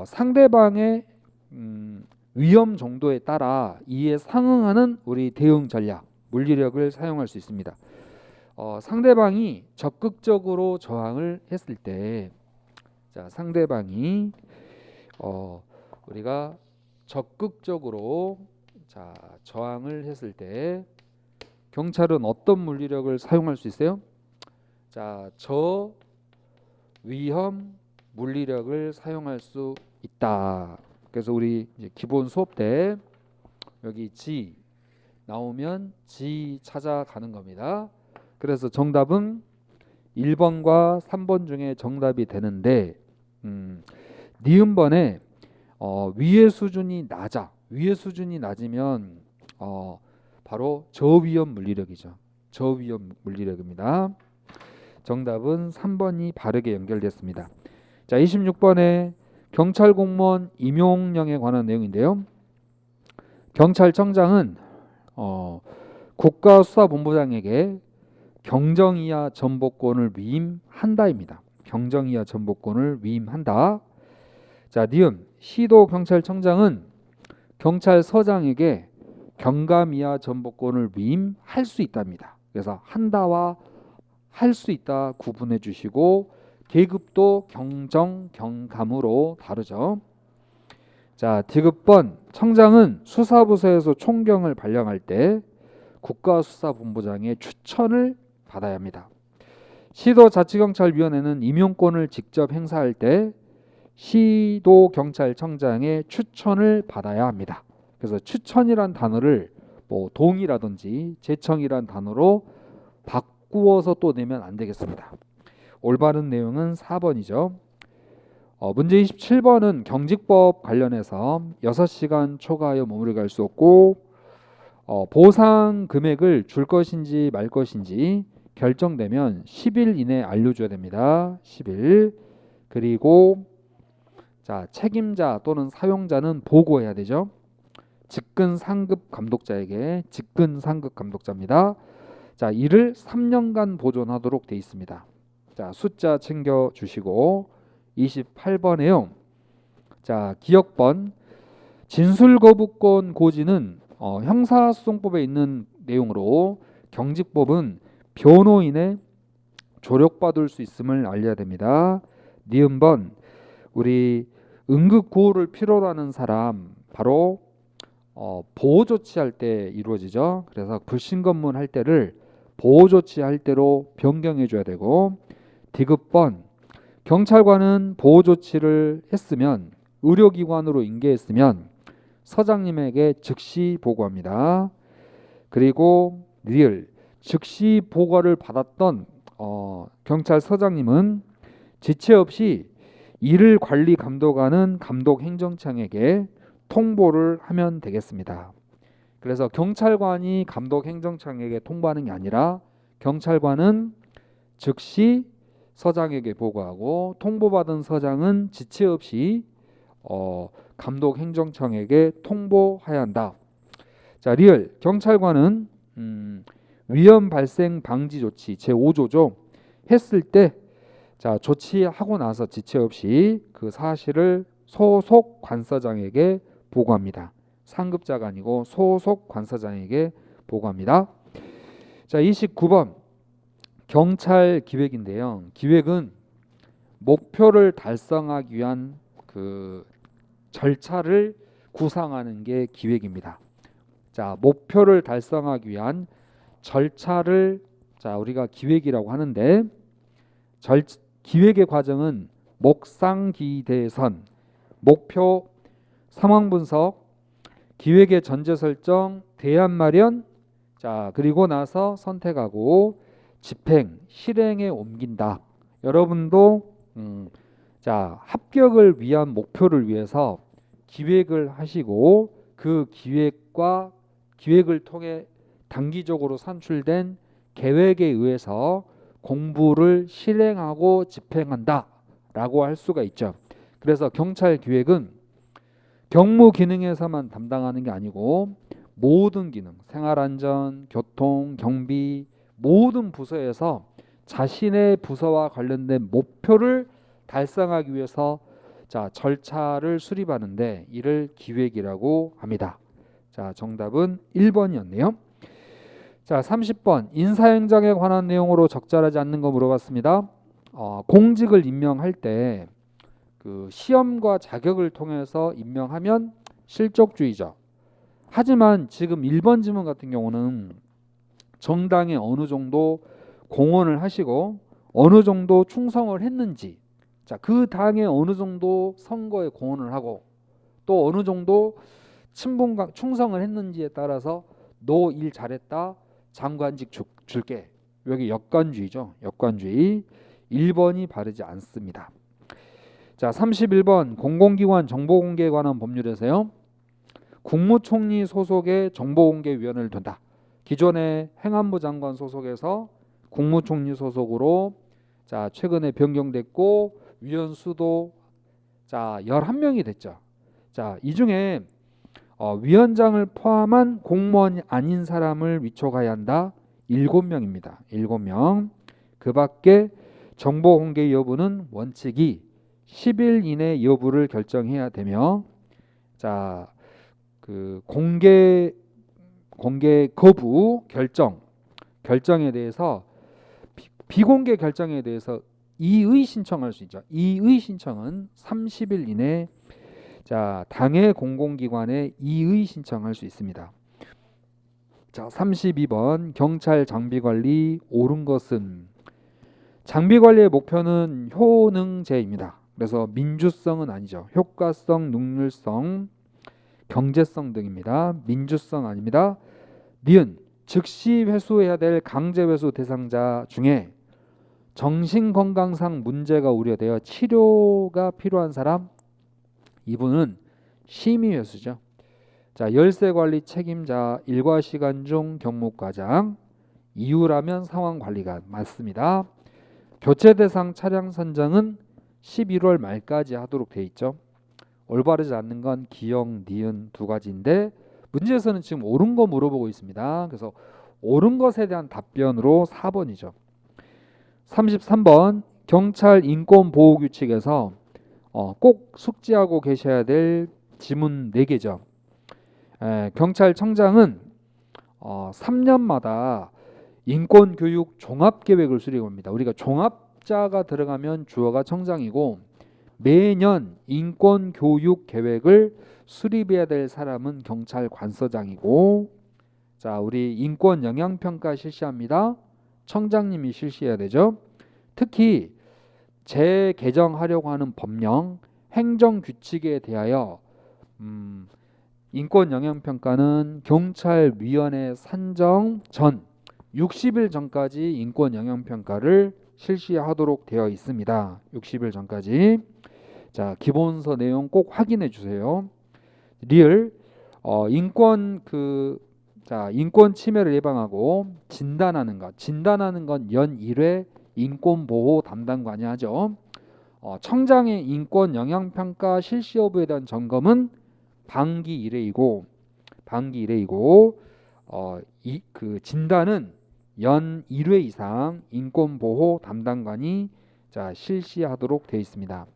상대방의 위험 정도에 따라 이에 상응하는 우리 대응 전략, 물리력을 사용할 수 있습니다. 상대방이 적극적으로 저항을 했을 때, 자 상대방이 우리가 적극적으로 저항을 했을 때 경찰은 어떤 물리력을 사용할 수 있어요? 자, 저위험 물리력을 사용할 수 있다. 그래서 우리 이제 기본 수업 때 여기 G 나오면 G 찾아가는 겁니다. 그래서 정답은 1번과 3번 중에 정답이 되는데 니은번에 위의 수준이 낮아. 위의 수준이 낮으면 바로 저위험 물리력이죠. 저위험 물리력입니다. 정답은 3번이 바르게 연결됐습니다. 자, 26번에 경찰 공무원 임용령에 관한 내용인데요. 경찰청장은 국가수사본부장에게 경정이하 전보권을 위임한다입니다. 경정이하 전보권을 위임한다. 자, 니은 시도경찰청장은 경찰서장에게 경감이하 전보권을 위임할 수 있답니다. 그래서 한다와 할 수 있다 구분해 주시고 계급도 경정, 경감으로 다르죠. 자, 디귿번 청장은 수사부서에서 총경을 발령할 때 국가수사본부장의 추천을 받아야 합니다. 시도자치경찰위원회는 임용권을 직접 행사할 때 시도경찰청장의 추천을 받아야 합니다. 그래서 추천이란 단어를 뭐 동의라든지 제청이란 단어로 바꾸어서 또 내면 안 되겠습니다. 올바른 내용은 4번이죠. 문제 27번은 경직법 관련해서 6시간 초과하여 머무르게 갈 수 없고 보상 금액을 줄 것인지 말 것인지 결정되면 10일 이내에 알려줘야 됩니다. 10일. 그리고 자, 책임자 또는 사용자는 보고해야 되죠. 직근 상급 감독자에게, 직근 상급 감독자입니다. 자, 이를 3년간 보존하도록 되어 있습니다. 자, 숫자 챙겨 주시고 28번에요. 자, 기억번 진술거부권 고지는 형사소송법에 있는 내용으로 경직법은 변호인의 조력받을 수 있음을 알려야 됩니다. 니은번 우리 응급구호를 필요로 하는 사람 바로 보호조치할 때 이루어지죠. 그래서 불신검문 할 때를 보호조치할 때로 변경해 줘야 되고, 디귿번 경찰관은 보호조치를 했으면 의료기관으로 인계했으면 서장님에게 즉시 보고합니다. 그리고 리을 즉시 보고를 받았던 경찰서장님은 지체 없이 이를 관리 감독하는 감독행정청에게 통보를 하면 되겠습니다. 그래서 경찰관이 감독행정청에게 통보하는 게 아니라 경찰관은 즉시 서장에게 보고하고 통보받은 서장은 지체 없이 감독행정청에게 통보해야 한다. 자, 리을 경찰관은 위험 발생 방지 조치 제5조죠. 했을 때 조치하고 나서 지체 없이 그 사실을 소속 관서장에게 보고합니다. 상급자가 아니고 소속 관서장에게 보고합니다. 자, 29번 경찰 기획인데요. 기획은 목표를 달성하기 위한 그 절차를 구상하는 게 기획입니다. 자, 목표를 달성하기 위한 절차를 우리가 기획이라고 하는데, 기획의 과정은 목상기대선, 목표 상황 분석, 기획의 전제 설정, 대안 마련, 그리고 나서 선택하고 집행, 실행에 옮긴다. 여러분도 합격을 위한 목표를 위해서 기획을 하시고 그 기획을 통해 단기적으로 산출된 계획에 의해서 공부를 실행하고 집행한다 라고 할 수가 있죠. 그래서 경찰 기획은 경무 기능에서만 담당하는 게 아니고 모든 기능, 생활안전, 교통, 경비 모든 부서에서 자신의 부서와 관련된 목표를 달성하기 위해서 절차를 수립하는데 이를 기획이라고 합니다. 정답은 1번이었네요. 30번 인사행정에 관한 내용으로 적절하지 않는 거 물어봤습니다. 공직을 임명할 때 그 시험과 자격을 통해서 임명하면 실적주의죠. 하지만 지금 1번 지문 같은 경우는 정당에 어느 정도 공헌을 하시고 어느 정도 충성을 했는지, 그 당에 어느 정도 선거에 공헌을 하고 또 어느 정도 친분과 충성을 했는지에 따라서 너 일 잘했다, 장관직 줄게. 여기 역관주의죠. 역관주의. 1번이 바르지 않습니다. 31번 공공기관 정보공개에 관한 법률에서요. 국무총리 소속의 정보공개위원회를 둔다. 기존의 행안부 장관 소속에서 국무총리 소속으로 최근에 변경됐고 위원 수도 11명이 됐죠. 이 중에 위원장을 포함한 공무원이 아닌 사람을 위촉해야 한다. 7명입니다. 7명. 그 밖에 정보 공개 여부는 원칙이 10일 이내 여부를 결정해야 되며, 그 공개 거부 결정에 대해서 비공개 결정에 대해서 이의 신청할 수 있죠. 이의 신청은 30일 이내 당의 공공기관에 이의 신청할 수 있습니다. 32번 경찰 장비관리 옳은 것은 장비관리의 목표는 효능제입니다. 그래서 민주성은 아니죠. 효과성, 능률성, 경제성 등입니다. 민주성 아닙니다. 니은 즉시 회수해야 될 강제 회수 대상자 중에 정신건강상 문제가 우려되어 치료가 필요한 사람, 이분은 심의회수죠. 열세관리 책임자, 일과시간 중 경무과장, 이유라면 상황관리관 맞습니다. 교체 대상 차량 선정은 11월 말까지 하도록 돼 있죠. 올바르지 않는 건 기역, 니은 두 가지인데 문제에서는 지금 옳은 거 물어보고 있습니다. 그래서 옳은 것에 대한 답변으로 4번이죠. 33번 경찰 인권보호규칙에서 꼭 숙지하고 계셔야 될 지문 4개죠. 경찰청장은 3년마다 인권교육 종합계획을 수립합니다. 우리가 종합자가 들어가면 주어가 청장이고 매년 인권교육 계획을 수립해야 될 사람은 경찰관서장이고, 자, 우리 인권 영향평가 실시합니다. 청장님이 실시해야 되죠. 특히 재개정하려고 하는 법령, 행정규칙에 대하여 인권 영향평가는 경찰위원회 산정 전 60일 전까지 인권 영향평가를 실시하도록 되어 있습니다. 60일 전까지. 자, 기본서 내용 꼭 확인해 주세요. 리을 인권 인권 침해를 예방하고 진단하는 것. 진단하는 건 연 1회 인권보호 담당관이 하죠. 청장의 인권 영향평가 실시 여부에 대한 점검은 반기 1회이고 그 진단은 연 1회 이상 인권보호 담당관이 실시하도록 되어 있습니다.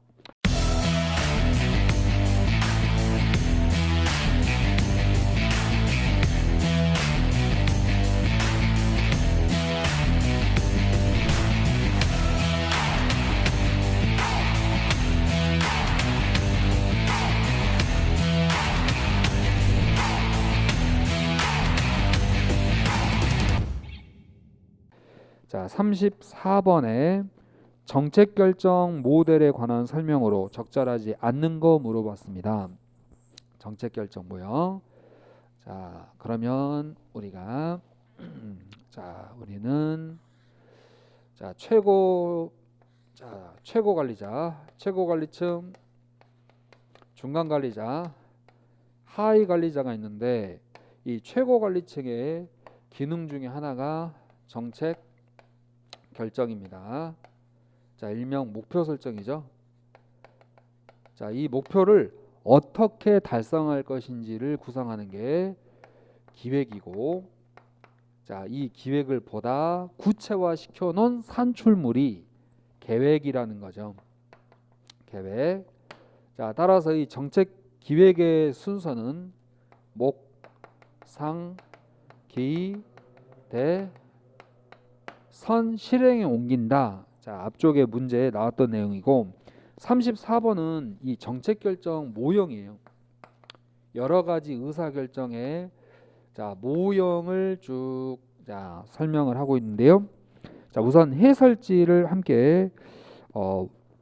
자, 34번에 정책 결정 모델에 관한 설명으로 적절하지 않는 거 물어봤습니다. 정책 결정 모형. 자, 그러면 우리가 우리는 최고 관리자, 최고 관리층, 중간 관리자, 하위 관리자가 있는데 이 최고 관리층의 기능 중에 하나가 정책 결정입니다. 자, 일명 목표 설정이죠. 자, 이 목표를 어떻게 달성할 것인지를 구상하는 게 기획이고, 자, 이 기획을 보다 구체화시켜 놓은 산출물이 계획이라는 거죠. 계획. 자, 따라서 이 정책 기획의 순서는 목, 상, 기, 대, 선, 실행에 옮긴다. 자, 앞쪽에 문제에 나왔던 내용이고, 34번은 이 정책 결정 모형이에요. 여러 가지 의사 결정의 모형을 쭉 설명을 하고 있는데요. 자, 우선 해설지를 함께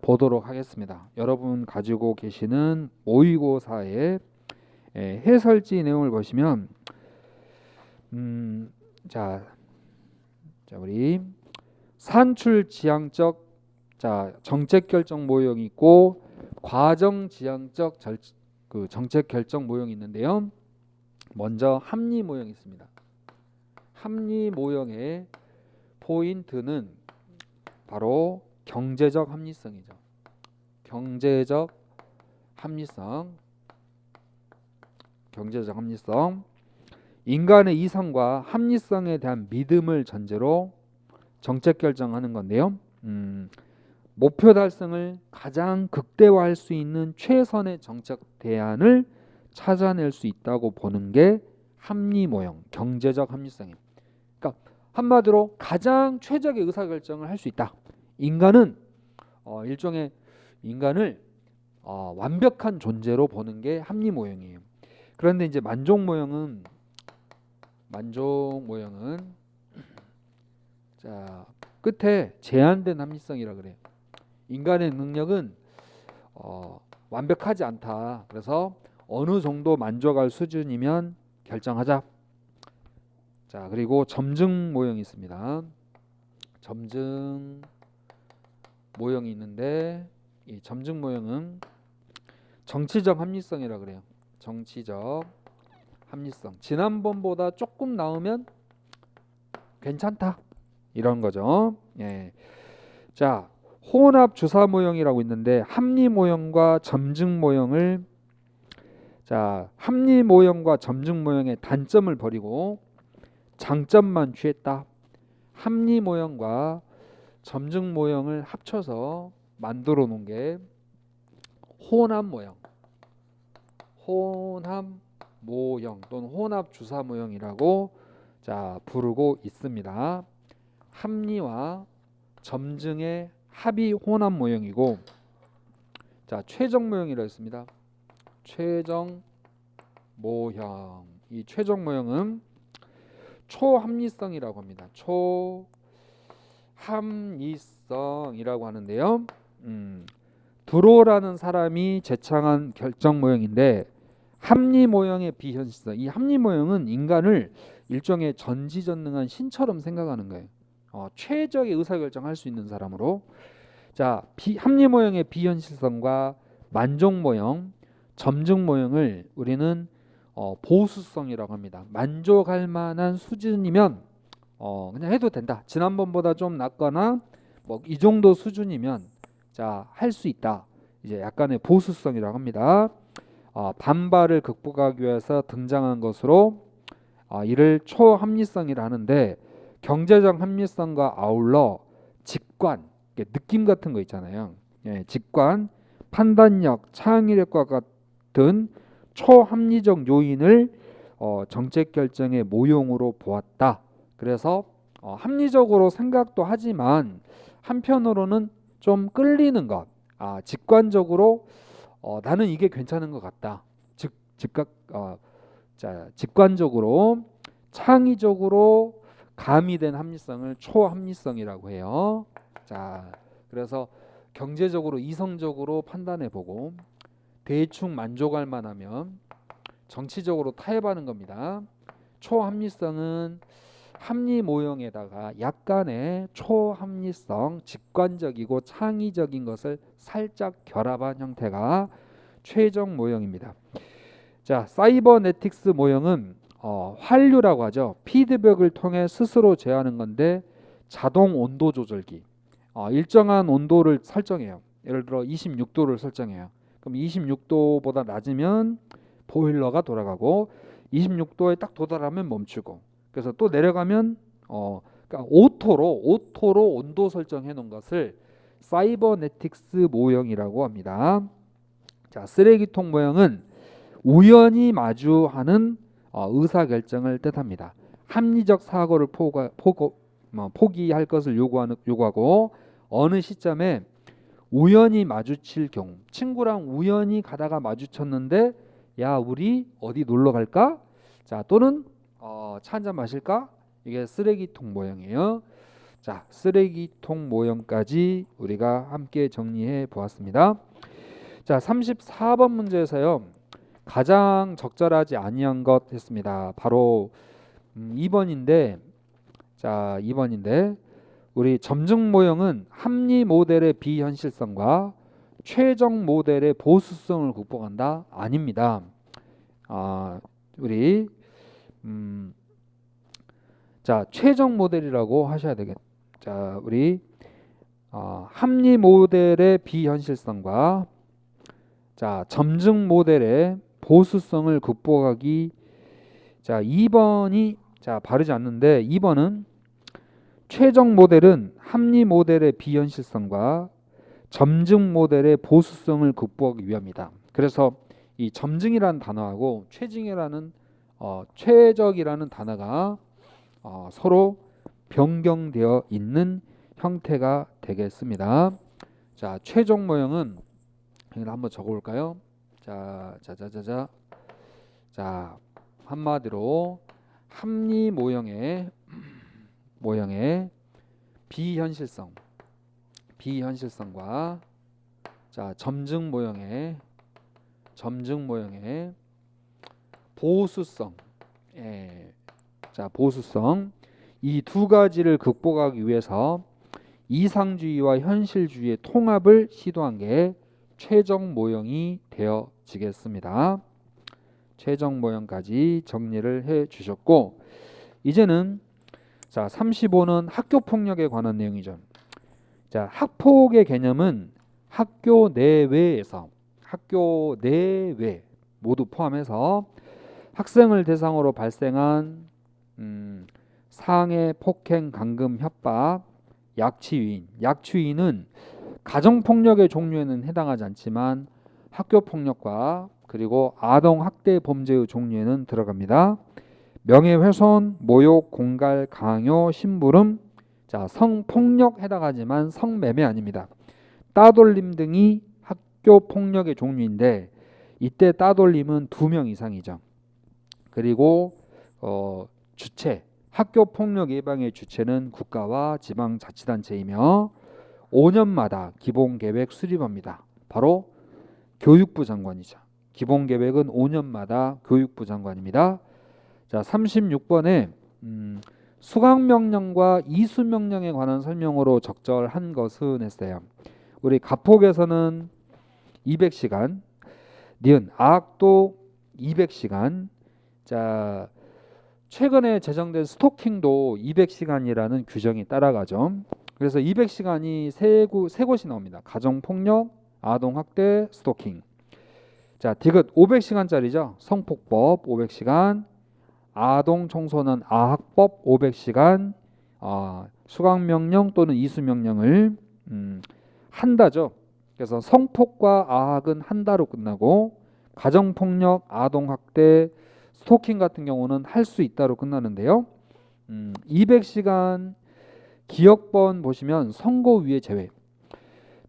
보도록 하겠습니다. 여러분 가지고 계시는 모의고사의 해설지 내용을 보시면 우리 산출 지향적 정책 결정 모형이 있고 과정 지향적 정책 결정 모형이 있는데요. 먼저 합리 모형이 있습니다. 합리 모형의 포인트는 바로 경제적 합리성이죠. 경제적 합리성. 인간의 이성과 합리성에 대한 믿음을 전제로 정책 결정하는 건데요. 목표 달성을 가장 극대화할 수 있는 최선의 정책 대안을 찾아낼 수 있다고 보는 게 합리 모형, 경제적 합리성이에요. 그러니까 한마디로 가장 최적의 의사결정을 할 수 있다. 인간은 일종의 인간을 완벽한 존재로 보는 게 합리 모형이에요. 그런데 이제 만족 모형은 끝에 제한된 합리성이라 그래요. 인간의 능력은 완벽하지 않다. 그래서 어느 정도 만족할 수준이면 결정하자. 자, 그리고 점증 모형이 있습니다. 점증 모형이 있는데 이 점증 모형은 정치적 합리성이라 그래요. 정치적 합리성. 지난번보다 조금 나으면 괜찮다. 이런 거죠. 예. 자, 혼합 주사 모형이라고 있는데 합리 모형과 점증 모형을 합리 모형과 점증 모형의 단점을 버리고 장점만 취했다. 합리 모형과 점증 모형을 합쳐서 만들어 놓은 게 혼합 모형. 혼합 모형 또는 혼합 주사 모형이라고 부르고 있습니다. 합리와 점증의 합이 혼합 모형이고, 최적 모형이라고 했습니다. 최적 모형. 이 최적 모형은 초합리성이라고 합니다. 초합리성이라고 하는데요. 드로라는 사람이 제창한 결정 모형인데, 합리 모형의 비현실성. 이 합리 모형은 인간을 일종의 전지전능한 신처럼 생각하는 거예요. 최적의 의사결정할 수 있는 사람으로. 합리 모형의 비현실성과 만족 모형, 점증 모형을 우리는 보수성이라고 합니다. 만족할 만한 수준이면 그냥 해도 된다. 지난번보다 좀 낫거나 뭐 이 정도 수준이면 할 수 있다. 이제 약간의 보수성이라고 합니다. 반발을 극복하기 위해서 등장한 것으로 이를 초합리성이라 하는데, 경제적 합리성과 아울러 직관, 느낌 같은 거 있잖아요. 직관, 판단력, 창의력과 같은 초합리적 요인을 정책 결정의 모형으로 보았다. 그래서 합리적으로 생각도 하지만 한편으로는 좀 끌리는 것, 직관적으로 나는 이게 괜찮은 것 같다. 직관적으로 창의적으로 가미된 합리성을 초합리성이라고 해요. 그래서 경제적으로 이성적으로 판단해보고 대충 만족할 만하면 정치적으로 타협하는 겁니다. 초합리성은 합리 모형에다가 약간의 초합리성, 직관적이고 창의적인 것을 살짝 결합한 형태가 최적 모형입니다. 사이버네틱스 모형은 환류라고 하죠. 피드백을 통해 스스로 제어하는 건데, 자동 온도 조절기. 일정한 온도를 설정해요. 예를 들어 26도를 설정해요. 그럼 26도보다 낮으면 보일러가 돌아가고 26도에 딱 도달하면 멈추고, 그래서 또 내려가면 그러니까 오토로 온도 설정해 놓은 것을 사이버네틱스 모형이라고 합니다. 쓰레기통 모형은 우연히 마주하는 의사결정을 뜻합니다. 합리적 사고를 포기할 것을 요구하고 어느 시점에 우연히 마주칠 경우, 친구랑 우연히 가다가 마주쳤는데, 야 우리 어디 놀러 갈까? 또는 차 한잔 마실까? 이게 쓰레기통 모형이에요. 쓰레기통 모형까지 우리가 함께 정리해 보았습니다. 34번 문제에서요, 가장 적절하지 아니한 것 했습니다. 바로 2번인데, 2번인데 우리 점증 모형은 합리 모델의 비현실성과 최적 모델의 보수성을 극복한다? 아닙니다. 우리 최적 모델이라고 하셔야 되겠다. 우리 합리 모델의 비현실성과 점증 모델의 보수성을 극복하기, 2번이 바르지 않는데, 2번은 최적 모델은 합리 모델의 비현실성과 점증 모델의 보수성을 극복하기 위함이다. 그래서 이 점증이라는 단어하고 최적이라는 단어가 서로 변경되어 있는 형태가 되겠습니다. 최적 모형은 여기다 한번 적어볼까요? 한마디로 합리 모형의 비현실성과 점증 모형의 보수성, 보수성, 이 두 가지를 극복하기 위해서 이상주의와 현실주의의 통합을 시도한 게 최적 모형이 되어지겠습니다. 최적 모형까지 정리를 해 주셨고, 이제는 35는 학교 폭력에 관한 내용이죠. 학폭의 개념은 학교 내외에서, 학교 내외 모두 포함해서 학생을 대상으로 발생한 상해, 폭행, 감금, 협박, 약취유인. 약취유인은 가정폭력의 종류에는 해당하지 않지만 학교 폭력과 그리고 아동 학대 범죄의 종류에는 들어갑니다. 명예훼손, 모욕, 공갈, 강요, 심부름. 자, 성폭력 해당하지만 성매매 아닙니다. 따돌림 등이 학교 폭력의 종류인데 이때 따돌림은 2명 이상이죠. 그리고 주체, 학교 폭력 예방의 주체는 국가와 지방자치단체이며 5년마다 기본계획 수립합니다. 바로 교육부 장관이죠. 기본계획은 5년마다 교육부 장관입니다. 자, 36번에 수강명령과 이수명령에 관한 설명으로 적절한 것은 했어요. 우리 가폭에서는 200시간, 니은 아학도 200시간. 자, 최근에 제정된 스토킹도 200시간이라는 규정이 따라가죠. 그래서 200시간이 세 곳이 나옵니다. 가정폭력, 아동학대, 스토킹. 자, 디귿 500시간짜리죠. 성폭법 500시간, 아동청소년 아학법 500시간, 수강명령 또는 이수명령을 한다죠. 그래서 성폭과 아학은 한 달로 끝나고 가정폭력, 아동학대, 스토킹 같은 경우는 할 수 있다로 끝나는데요. 200시간 기억번 보시면 선고위의 제외,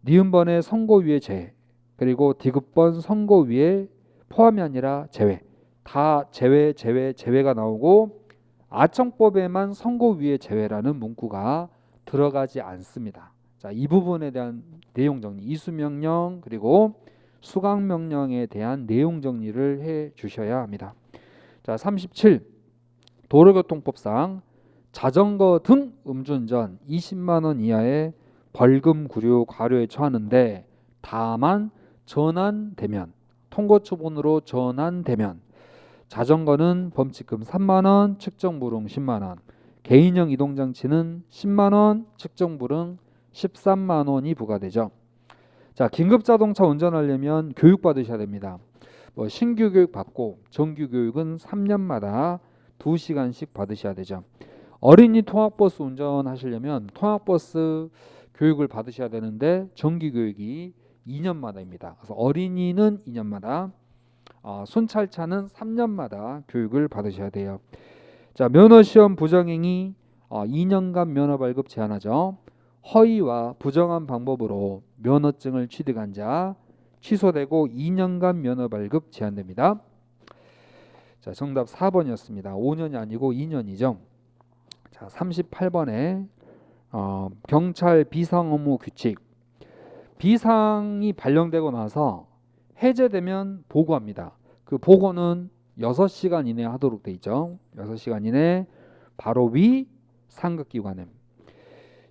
니은번의 선고위의 제외, 그리고 디귿번 선고위의 포함이 아니라 제외, 다 제외가 나오고 아청법에만 선고위의 제외라는 문구가 들어가지 않습니다. 자, 이 부분에 대한 내용 정리, 이수명령 그리고 수강명령에 대한 내용 정리를 해 주셔야 합니다. 자, 37 도로교통법상 자전거 등 음주운전 20만 원 이하의 벌금 구류 과료에 처하는데 다만 전환되면, 통고처분으로 전환되면 자전거는 범칙금 3만 원, 측정불응 10만 원, 개인형 이동장치는 10만 원, 측정불응 13만 원이 부과되죠. 자, 긴급자동차 운전하려면 교육받으셔야 됩니다. 신규 교육 받고 정규 교육은 3년마다 2시간씩 받으셔야 되죠. 어린이 통학버스 운전하시려면 통학버스 교육을 받으셔야 되는데 정규 교육이 2년마다입니다. 그래서 어린이는 2년마다, 순찰차는 3년마다 교육을 받으셔야 돼요. 자, 면허시험 부정행위 2년간 면허 발급 제한하죠. 허위와 부정한 방법으로 면허증을 취득한 자 취소되고 2년간 면허 발급 제한됩니다. 자, 정답 4번이었습니다. 5년이 아니고 2년이죠. 자, 38번에 경찰 비상 업무 규칙. 비상이 발령되고 나서 해제되면 보고합니다. 그 보고는 6시간 이내에 하도록 돼 있죠. 6시간 이내 바로 위 상급기관에.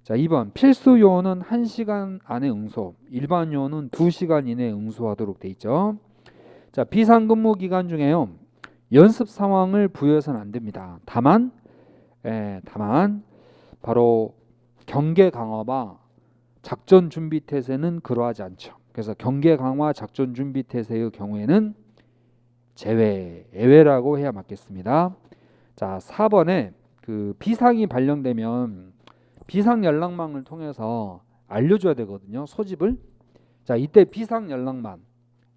자, 2번 필수 요원은 1시간 안에 응소, 일반 요원은 2시간 이내에 응소하도록 돼 있죠. 자, 비상근무 기간 중에요, 연습 상황을 부여해서는 안 됩니다. 다만 바로 경계 강화와 작전 준비 태세는 그러하지 않죠. 그래서 경계 강화, 작전 준비 태세의 경우에는 예외라고 해야 맞겠습니다. 자, 4번에 그 비상이 발령되면 비상 연락망을 통해서 알려줘야 되거든요. 소집을. 자, 이때 비상 연락망.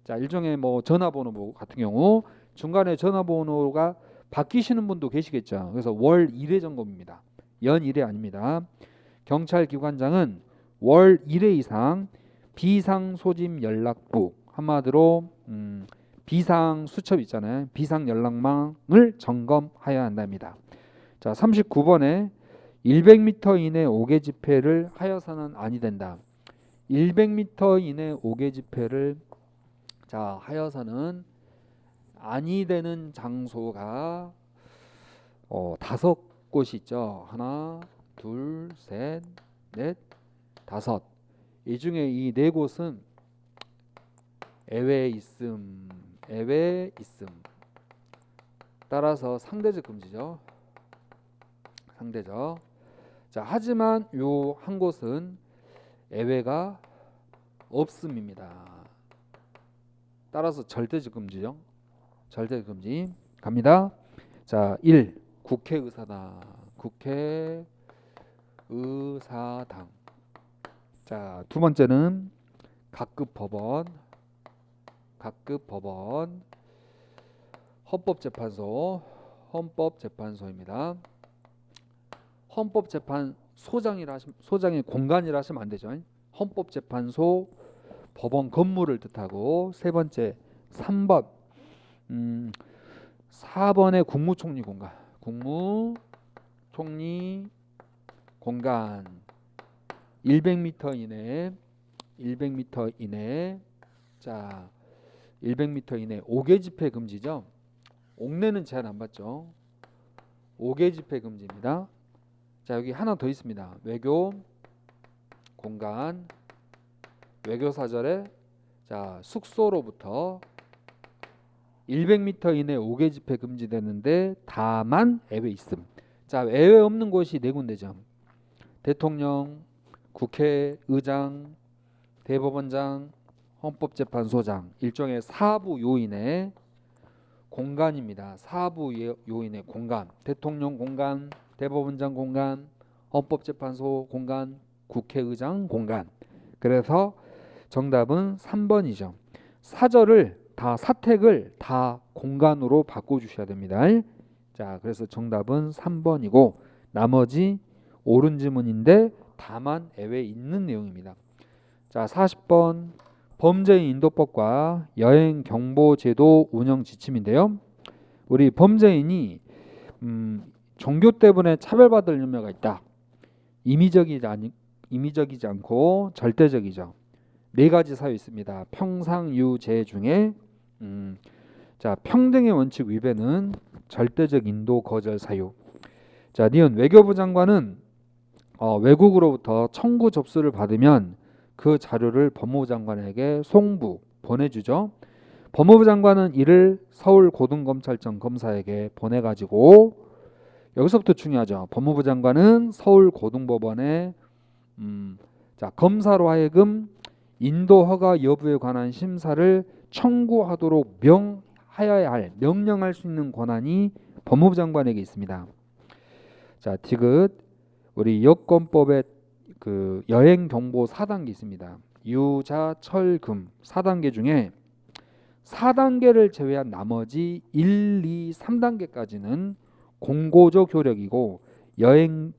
자, 일종의 전화번호 같은 경우 중간에 전화번호가 바뀌시는 분도 계시겠죠. 그래서 월 1회 점검입니다. 연 1회 아닙니다. 경찰기관장은 월 1회 이상 비상 소집 연락부, 한마디로 비상 수첩 있잖아요. 비상 연락망을 점검하여야 한답니다. 자, 39번에 100m 이내 5개 집회를 하여서는 아니 된다. 100m 이내 5개 집회를 하여서는 아니 되는 장소가 5곳이 있죠. 하나, 둘, 셋, 넷, 5. 이 중에 이 4곳은 예외 있음. 따라서 상대적 금지죠. 상대적. 자, 하지만 요 한 곳은 예외가 없음입니다. 따라서 절대적 금지죠. 절대적 금지. 갑니다. 자, 1. 국회의사당. 국회의사당. 자, 두 번째는 각급 법원. 각급 법원 헌법재판소입니다. 소장의 공간이라 하시면 안 되죠. 헌법재판소 법원 건물을 뜻하고 세 번째 3번 4번의 국무총리 공간 100m 이내 자 100m 이내 5개 집회 금지죠. 옥내는 제한 안 받죠. 5개 집회 금지입니다. 자 여기 하나 더 있습니다. 외교 공간 외교사절에 자 숙소로부터 100m 이내 5개 집회 금지되는데 다만 예외 있음. 자 예외 없는 곳이 네 군데죠. 대통령, 국회의장, 대법원장, 헌법재판소장 일종의 사부 요인의 공간입니다. 사부 요인의 공간, 대통령 공간, 대법원장 공간, 헌법재판소 공간, 국회의장 공간. 그래서 정답은 3번이죠. 사택을 다 공간으로 바꿔주셔야 됩니다. 자, 그래서 정답은 3번이고 나머지 옳은 지문인데 다만 예외 있는 내용입니다. 자, 40번 범죄인 인도법과 여행 경보 제도 운영 지침인데요. 우리 범죄인이 종교 때문에 차별받을 염려가 있다. 임의적이지 않고 절대적이죠. 네 가지 사유 있습니다. 평상유제 중에 자 평등의 원칙 위배는 절대적 인도 거절 사유. 자, 니은 외교부 장관은 외국으로부터 청구 접수를 받으면 그 자료를 법무부 장관에게 보내주죠. 법무부 장관은 이를 서울고등검찰청 검사에게 보내가지고 여기서부터 중요하죠. 법무부 장관은 서울고등법원에 자 검사로 하여금 인도 허가 여부에 관한 심사를 청구하도록 명령할 수 있는 권한이 법무부 장관에게 있습니다. 자, 디귿 우리 여권법에 그 여행 경보 4단계 있습니다. 유자 철금 4단계 중에 4단계를 제외한 나머지 1, 2, 3단계까지는 공고적 효력이고 여행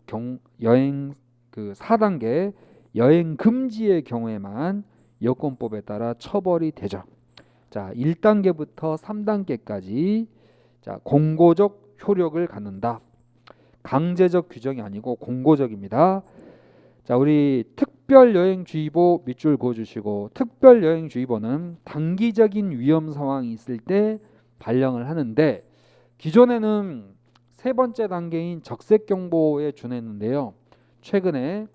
그 4단계 여행 금지의 경우에만 여권법에 따라 처벌이 되죠. 자, 1단계부터 3단계까지 자, 공고적 효력을 갖는다. 강제적 규정이 아니고 공고적입니다. 자, 우리 특별여행주의보 밑줄 그어주시고 특별여행주의보는 단기적인 위험 상황이 있을 때 발령을 하는데 기존에는 세 번째 단계인 적색경보에 준했는데요. 최근에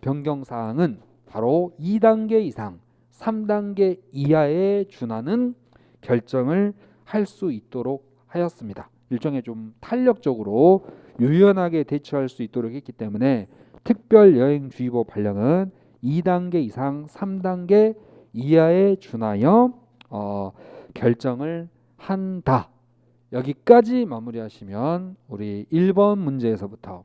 변경사항은 바로 2단계 이상 3단계 이하에 준하는 결정을 할 수 있도록 하였습니다. 일종의 좀 탄력적으로 유연하게 대처할 수 있도록 했기 때문에 특별여행주의보 발령은 2단계 이상 3단계 이하에 준하여 결정을 한다. 여기까지 마무리하시면 우리 1번 문제에서부터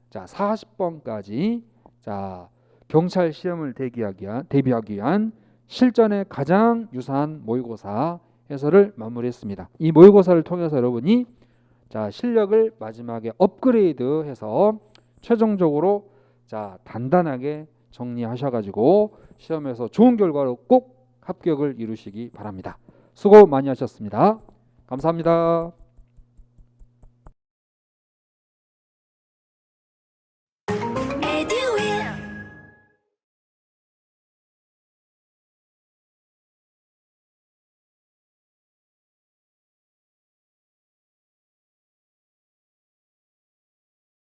자 40번까지 자 경찰 시험을 대비하기 위한 실전에 가장 유사한 모의고사 해설을 마무리했습니다. 이 모의고사를 통해서 여러분이 자 실력을 마지막에 업그레이드해서 최종적으로 자 단단하게 정리하셔가지고 시험에서 좋은 결과로 꼭 합격을 이루시기 바랍니다. 수고 많이 하셨습니다. 감사합니다.